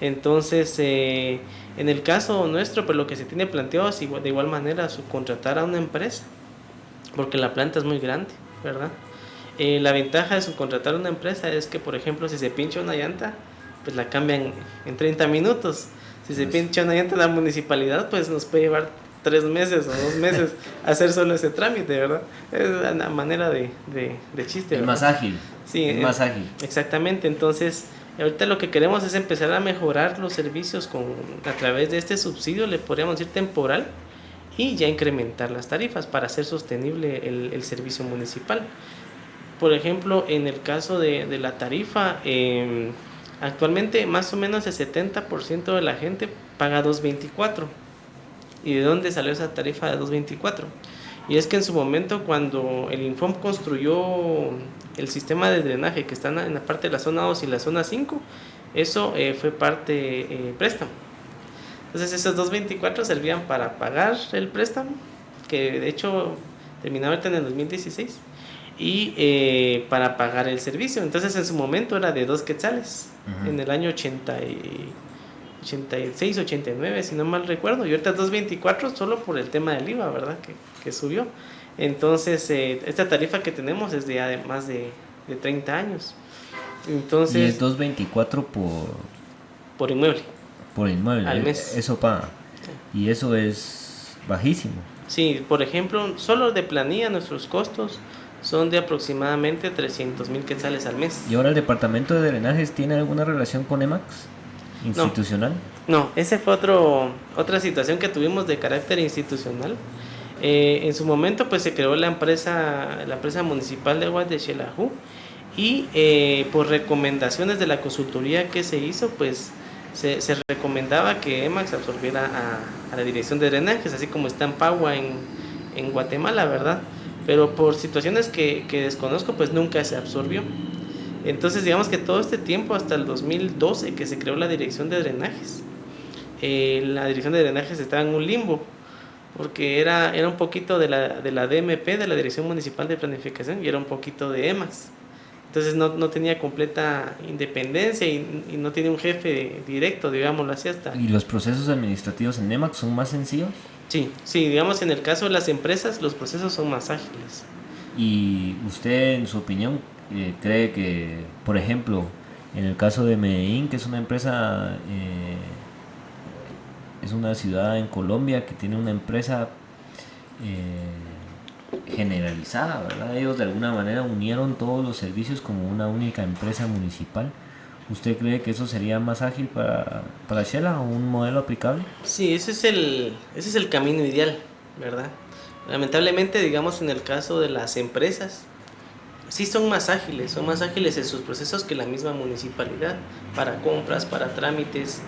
Entonces, en el caso nuestro, pues lo que se tiene planteado es de igual manera subcontratar a una empresa, porque la planta es muy grande, ¿verdad? La ventaja de subcontratar a una empresa es que, por ejemplo, si se pincha una llanta, pues la cambian en 30 minutos. Si se pincha una llanta en la municipalidad, pues nos puede llevar 3 meses o 2 meses hacer solo ese trámite, ¿verdad? Es una manera de chiste, ¿verdad? Es más ágil. Sí, es más ágil. Exactamente. Entonces, ahorita lo que queremos es empezar a mejorar los servicios a través de este subsidio, le podríamos decir temporal, y ya incrementar las tarifas para hacer sostenible el servicio municipal. Por ejemplo, en el caso de la tarifa, actualmente más o menos el 70% de la gente paga 2.24. ¿Y de dónde salió esa tarifa de 2.24? Y es que en su momento, cuando el Infom construyó el sistema de drenaje que está en la parte de la zona 2 y la zona 5, eso fue parte préstamo. Entonces esos 2.24 servían para pagar el préstamo, que de hecho terminaba en el 2016, y para pagar el servicio. Entonces en su momento era de 2 quetzales, en el año 86, 89, si no mal recuerdo, y ahorita 2.24 solo por el tema del IVA, ¿verdad? Que subió. Entonces esta tarifa que tenemos es de más de 30 años. Entonces, y es 2.24 por inmueble. Por inmueble, al mes. Eso paga. Sí. Y eso es bajísimo. Sí, por ejemplo, solo de planilla nuestros costos son de aproximadamente 300,000 quetzales al mes. ¿Y ahora el departamento de drenajes tiene alguna relación con EMAX? institucional. No, ese fue otra situación que tuvimos de carácter institucional. En su momento pues se creó la empresa municipal de aguas de Xelajú y por recomendaciones de la consultoría que se hizo pues se recomendaba que EMAX absorbiera a la dirección de drenajes, así como está en Pagua en Guatemala, ¿verdad? Pero por situaciones que desconozco pues nunca se absorbió. Entonces digamos que todo este tiempo hasta el 2012 que se creó la dirección de drenajes, la dirección de drenajes estaba en un limbo porque era un poquito de la DMP, de la Dirección Municipal de Planificación, y era un poquito de EMAX. Entonces no tenía completa independencia y no tiene un jefe directo, digámoslo así hasta. ¿Y los procesos administrativos en EMAX son más sencillos? Sí, digamos en el caso de las empresas los procesos son más ágiles. ¿Y usted, en su opinión, cree que, por ejemplo, en el caso de Medellín, que es una empresa, es una ciudad en Colombia que tiene una empresa generalizada, ¿verdad? Ellos de alguna manera unieron todos los servicios como una única empresa municipal. ¿Usted cree que eso sería más ágil para Shela o un modelo aplicable? Sí, ese es el camino ideal, ¿verdad? Lamentablemente, digamos, en el caso de las empresas, sí son más ágiles en sus procesos que la misma municipalidad, para compras, para trámites,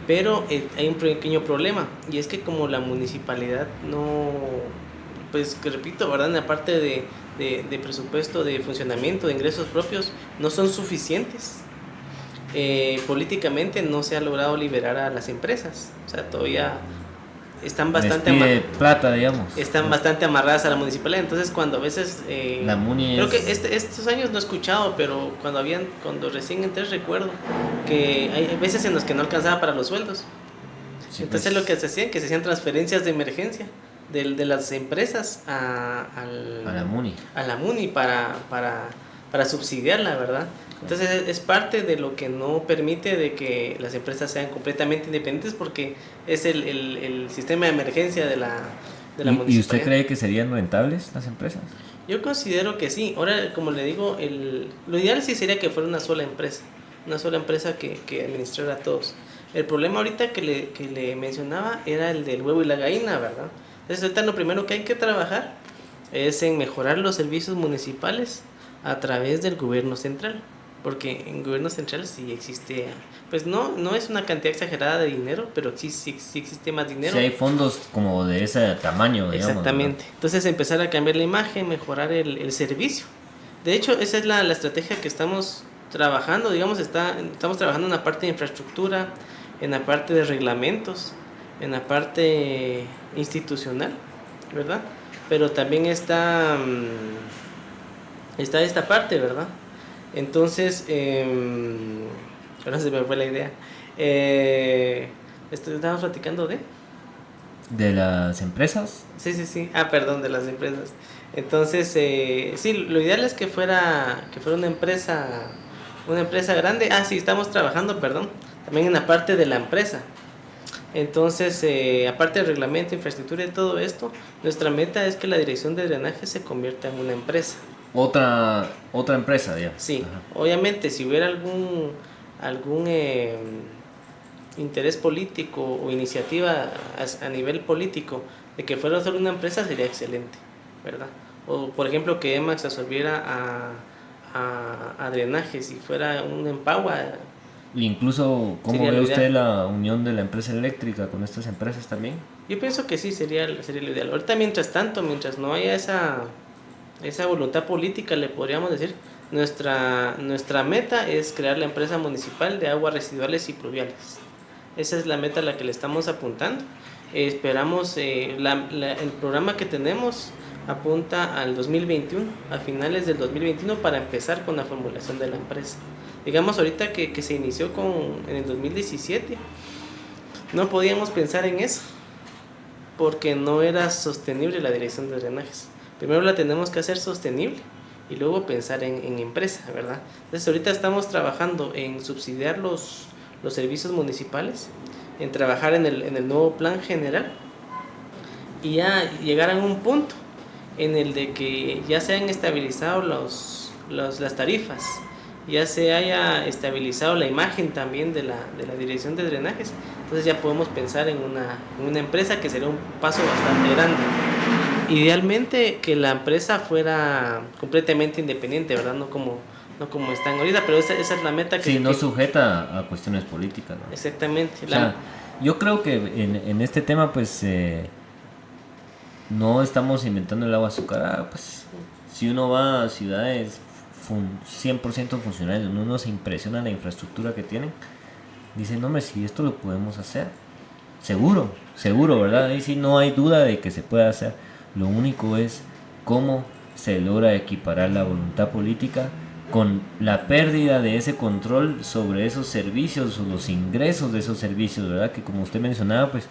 pero hay un pequeño problema, y es que como la municipalidad no, pues que repito, ¿verdad? En la parte de presupuesto, de funcionamiento, de ingresos propios, no son suficientes. Políticamente no se ha logrado liberar a las empresas, o sea, todavía están bastante plata, digamos. están bastante amarradas a la municipalidad. Entonces cuando a veces La MUNI creo es... que estos años no he escuchado, pero cuando recién entré recuerdo que hay veces en los que no alcanzaba para los sueldos. Sí, Entonces pues, lo que se hacían, que se hacían transferencias de emergencia de las empresas a la MUNI para subsidiarla, ¿verdad? Entonces es parte de lo que no permite de que las empresas sean completamente independientes, porque es el sistema de emergencia de la municipalidad. ¿Y usted cree que serían rentables las empresas? Yo considero que sí. Ahora, como le digo, lo ideal sí sería que fuera una sola empresa que administrara a todos. El problema ahorita que le mencionaba era el del huevo y la gallina, ¿verdad? Entonces ahorita lo primero que hay que trabajar es en mejorar los servicios municipales a través del gobierno central, porque en gobierno central sí existe, pues no es una cantidad exagerada de dinero, pero sí existe más dinero. Sí hay fondos como de ese tamaño, digamos. Exactamente. ¿No? Entonces empezar a cambiar la imagen, mejorar el servicio. De hecho, esa es la estrategia que estamos trabajando, digamos, estamos trabajando en la parte de infraestructura, en la parte de reglamentos, en la parte institucional, ¿verdad? Pero también está esta parte, ¿verdad? Entonces, ahora se me fue la idea. Estábamos platicando ¿De las empresas? Sí. Perdón, de las empresas. Entonces, sí, lo ideal es que fuera una empresa grande. Sí, estamos trabajando, perdón, también en la parte de la empresa. Entonces, aparte del reglamento, infraestructura y todo esto, nuestra meta es que la dirección de drenaje se convierta en una empresa. Otra empresa, digamos. Sí, Ajá. obviamente, si hubiera algún interés político o iniciativa a nivel político de que fuera solo una empresa, sería excelente, ¿verdad? O por ejemplo que EMAX absorbiera a drenajes y fuera un Empagua. Incluso, ¿cómo ve usted la unión de la empresa eléctrica con estas empresas también? Yo pienso que sí, sería lo ideal. Ahorita, mientras no haya esa voluntad política, le podríamos decir, nuestra meta es crear la empresa municipal de aguas residuales y pluviales. Esa es la meta a la que le estamos apuntando. Esperamos, el programa que tenemos apunta al 2021, a finales del 2021, para empezar con la formulación de la empresa. Digamos, ahorita que se inició en el 2017, no podíamos pensar en eso, porque no era sostenible la dirección de drenajes. Primero la tenemos que hacer sostenible y luego pensar en empresa, ¿verdad? Entonces ahorita estamos trabajando en subsidiar los servicios municipales, en trabajar en el nuevo plan general y ya llegar a un punto en el de que ya se han estabilizado las tarifas ya se haya estabilizado la imagen también de la dirección de drenajes, entonces ya podemos pensar en una empresa, que sería un paso bastante grande. Idealmente que la empresa fuera completamente independiente, ¿verdad? No como están ahorita, pero esa es la meta Sí, no sujeta a cuestiones políticas, ¿no? Exactamente. O sea, yo creo que en este tema, pues, no estamos inventando el agua azucarada. Pues, si uno va a ciudades 100% funcionales, uno se impresiona la infraestructura que tienen, dice, no, hombre, si esto lo podemos hacer. Seguro, seguro, ¿verdad? Ahí sí no hay duda de que se puede hacer. Lo único es cómo se logra equiparar la voluntad política con la pérdida de ese control sobre esos servicios o los ingresos de esos servicios, ¿verdad? Que como usted mencionaba, pues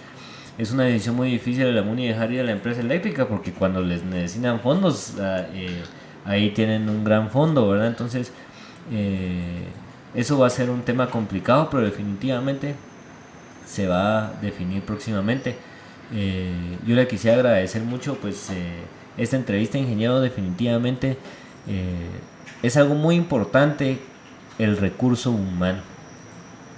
es una decisión muy difícil de la MUNI dejar ir a la empresa eléctrica, porque cuando les necesitan fondos, ahí tienen un gran fondo, ¿verdad? Entonces, eso va a ser un tema complicado, pero definitivamente se va a definir próximamente. Yo le quisiera agradecer mucho, pues, esta entrevista, ingeniero. Definitivamente es algo muy importante el recurso humano,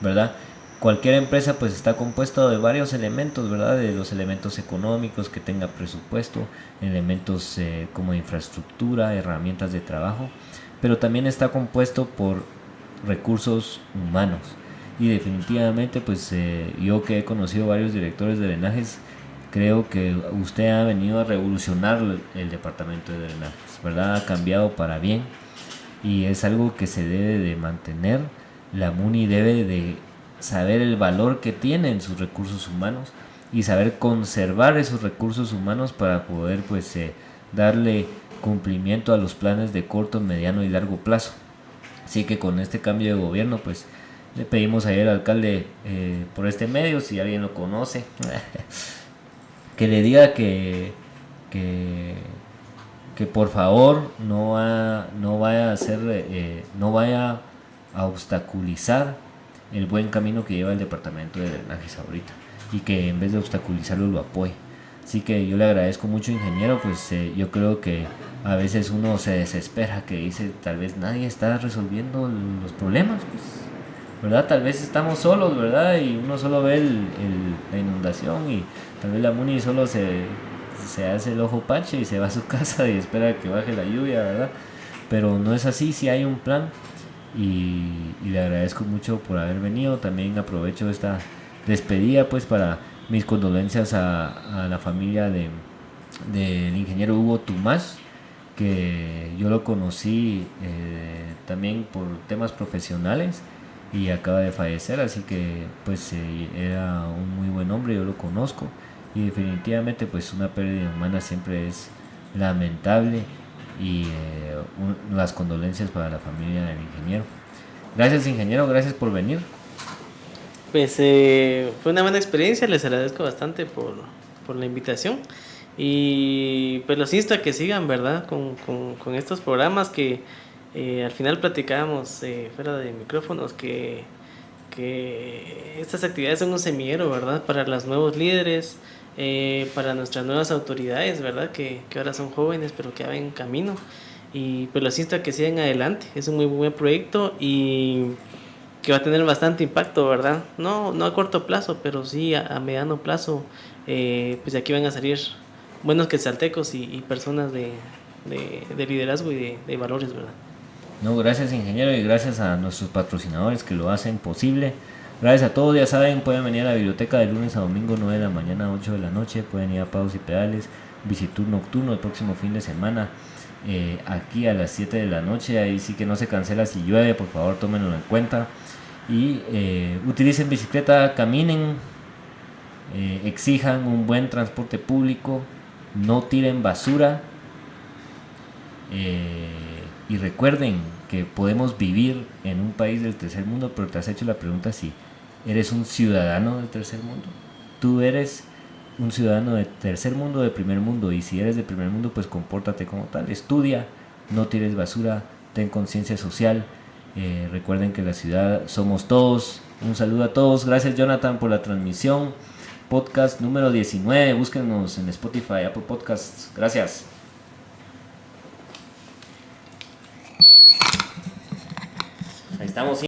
¿verdad? Cualquier empresa pues está compuesta de varios elementos, ¿verdad? De los elementos económicos, que tenga presupuesto, elementos como infraestructura, herramientas de trabajo, pero también está compuesto por recursos humanos. Y definitivamente pues yo que he conocido varios directores de drenajes, creo que usted ha venido a revolucionar el departamento de drenajes, ¿verdad? Ha cambiado para bien y es algo que se debe de mantener. La MUNI debe de saber el valor que tienen sus recursos humanos y saber conservar esos recursos humanos para poder pues darle cumplimiento a los planes de corto, mediano y largo plazo. Así que con este cambio de gobierno pues le pedimos ahí al alcalde por este medio, si alguien lo conoce, que le diga que por favor no vaya a hacer, no vaya a obstaculizar el buen camino que lleva el departamento de drenajes ahorita, y que en vez de obstaculizarlo lo apoye. Así que yo le agradezco mucho, ingeniero. Pues yo creo que a veces uno se desespera, que dice tal vez nadie está resolviendo los problemas, pues, ¿verdad? Tal vez estamos solos, ¿verdad? Y uno solo ve la inundación, y tal vez la MUNI solo se hace el ojo pache y se va a su casa y espera que baje la lluvia, ¿verdad? Pero no es así, si hay un plan. Y le agradezco mucho por haber venido. También aprovecho esta despedida pues para mis condolencias a la familia del ingeniero Hugo Tomás, que yo lo conocí también por temas profesionales y acaba de fallecer. Así que pues era un muy buen hombre, yo lo conozco, y definitivamente pues una pérdida humana siempre es lamentable. Y las condolencias para la familia del ingeniero. Gracias, ingeniero, gracias por venir. Pues fue una buena experiencia, les agradezco bastante por la invitación, y pues los insto a que sigan, ¿verdad? Con estos programas que al final platicábamos fuera de micrófonos, que estas actividades son un semillero, ¿verdad? Para los nuevos líderes, para nuestras nuevas autoridades, ¿verdad? Que ahora son jóvenes, pero que abren camino. Y pues los insto a que sigan adelante. Es un muy buen proyecto y que va a tener bastante impacto, ¿verdad? No a corto plazo, pero sí a mediano plazo. Pues de aquí van a salir buenos quetzaltecos y personas de liderazgo y de valores, ¿verdad? No, gracias, ingeniero, y gracias a nuestros patrocinadores que lo hacen posible. Gracias a todos, ya saben, pueden venir a la biblioteca de lunes a domingo, 9 de la mañana a 8 de la noche. Pueden ir a Pagos y Pedales, Visitur Nocturno el próximo fin de semana, aquí a las 7 de la noche. Ahí sí que no se cancela si llueve, por favor tómenlo en cuenta. Y utilicen bicicleta, caminen, exijan un buen transporte público, no tiren basura. Y recuerden que podemos vivir en un país del tercer mundo, pero te has hecho la pregunta si eres un ciudadano del tercer mundo. Tú eres un ciudadano de tercer mundo, de primer mundo, y si eres de primer mundo, pues compórtate como tal. Estudia, no tires basura, ten conciencia social. Recuerden que la ciudad somos todos. Un saludo a todos. Gracias, Jonathan, por la transmisión. Podcast número 19. Búsquenos en Spotify, Apple Podcasts. Gracias. Estamos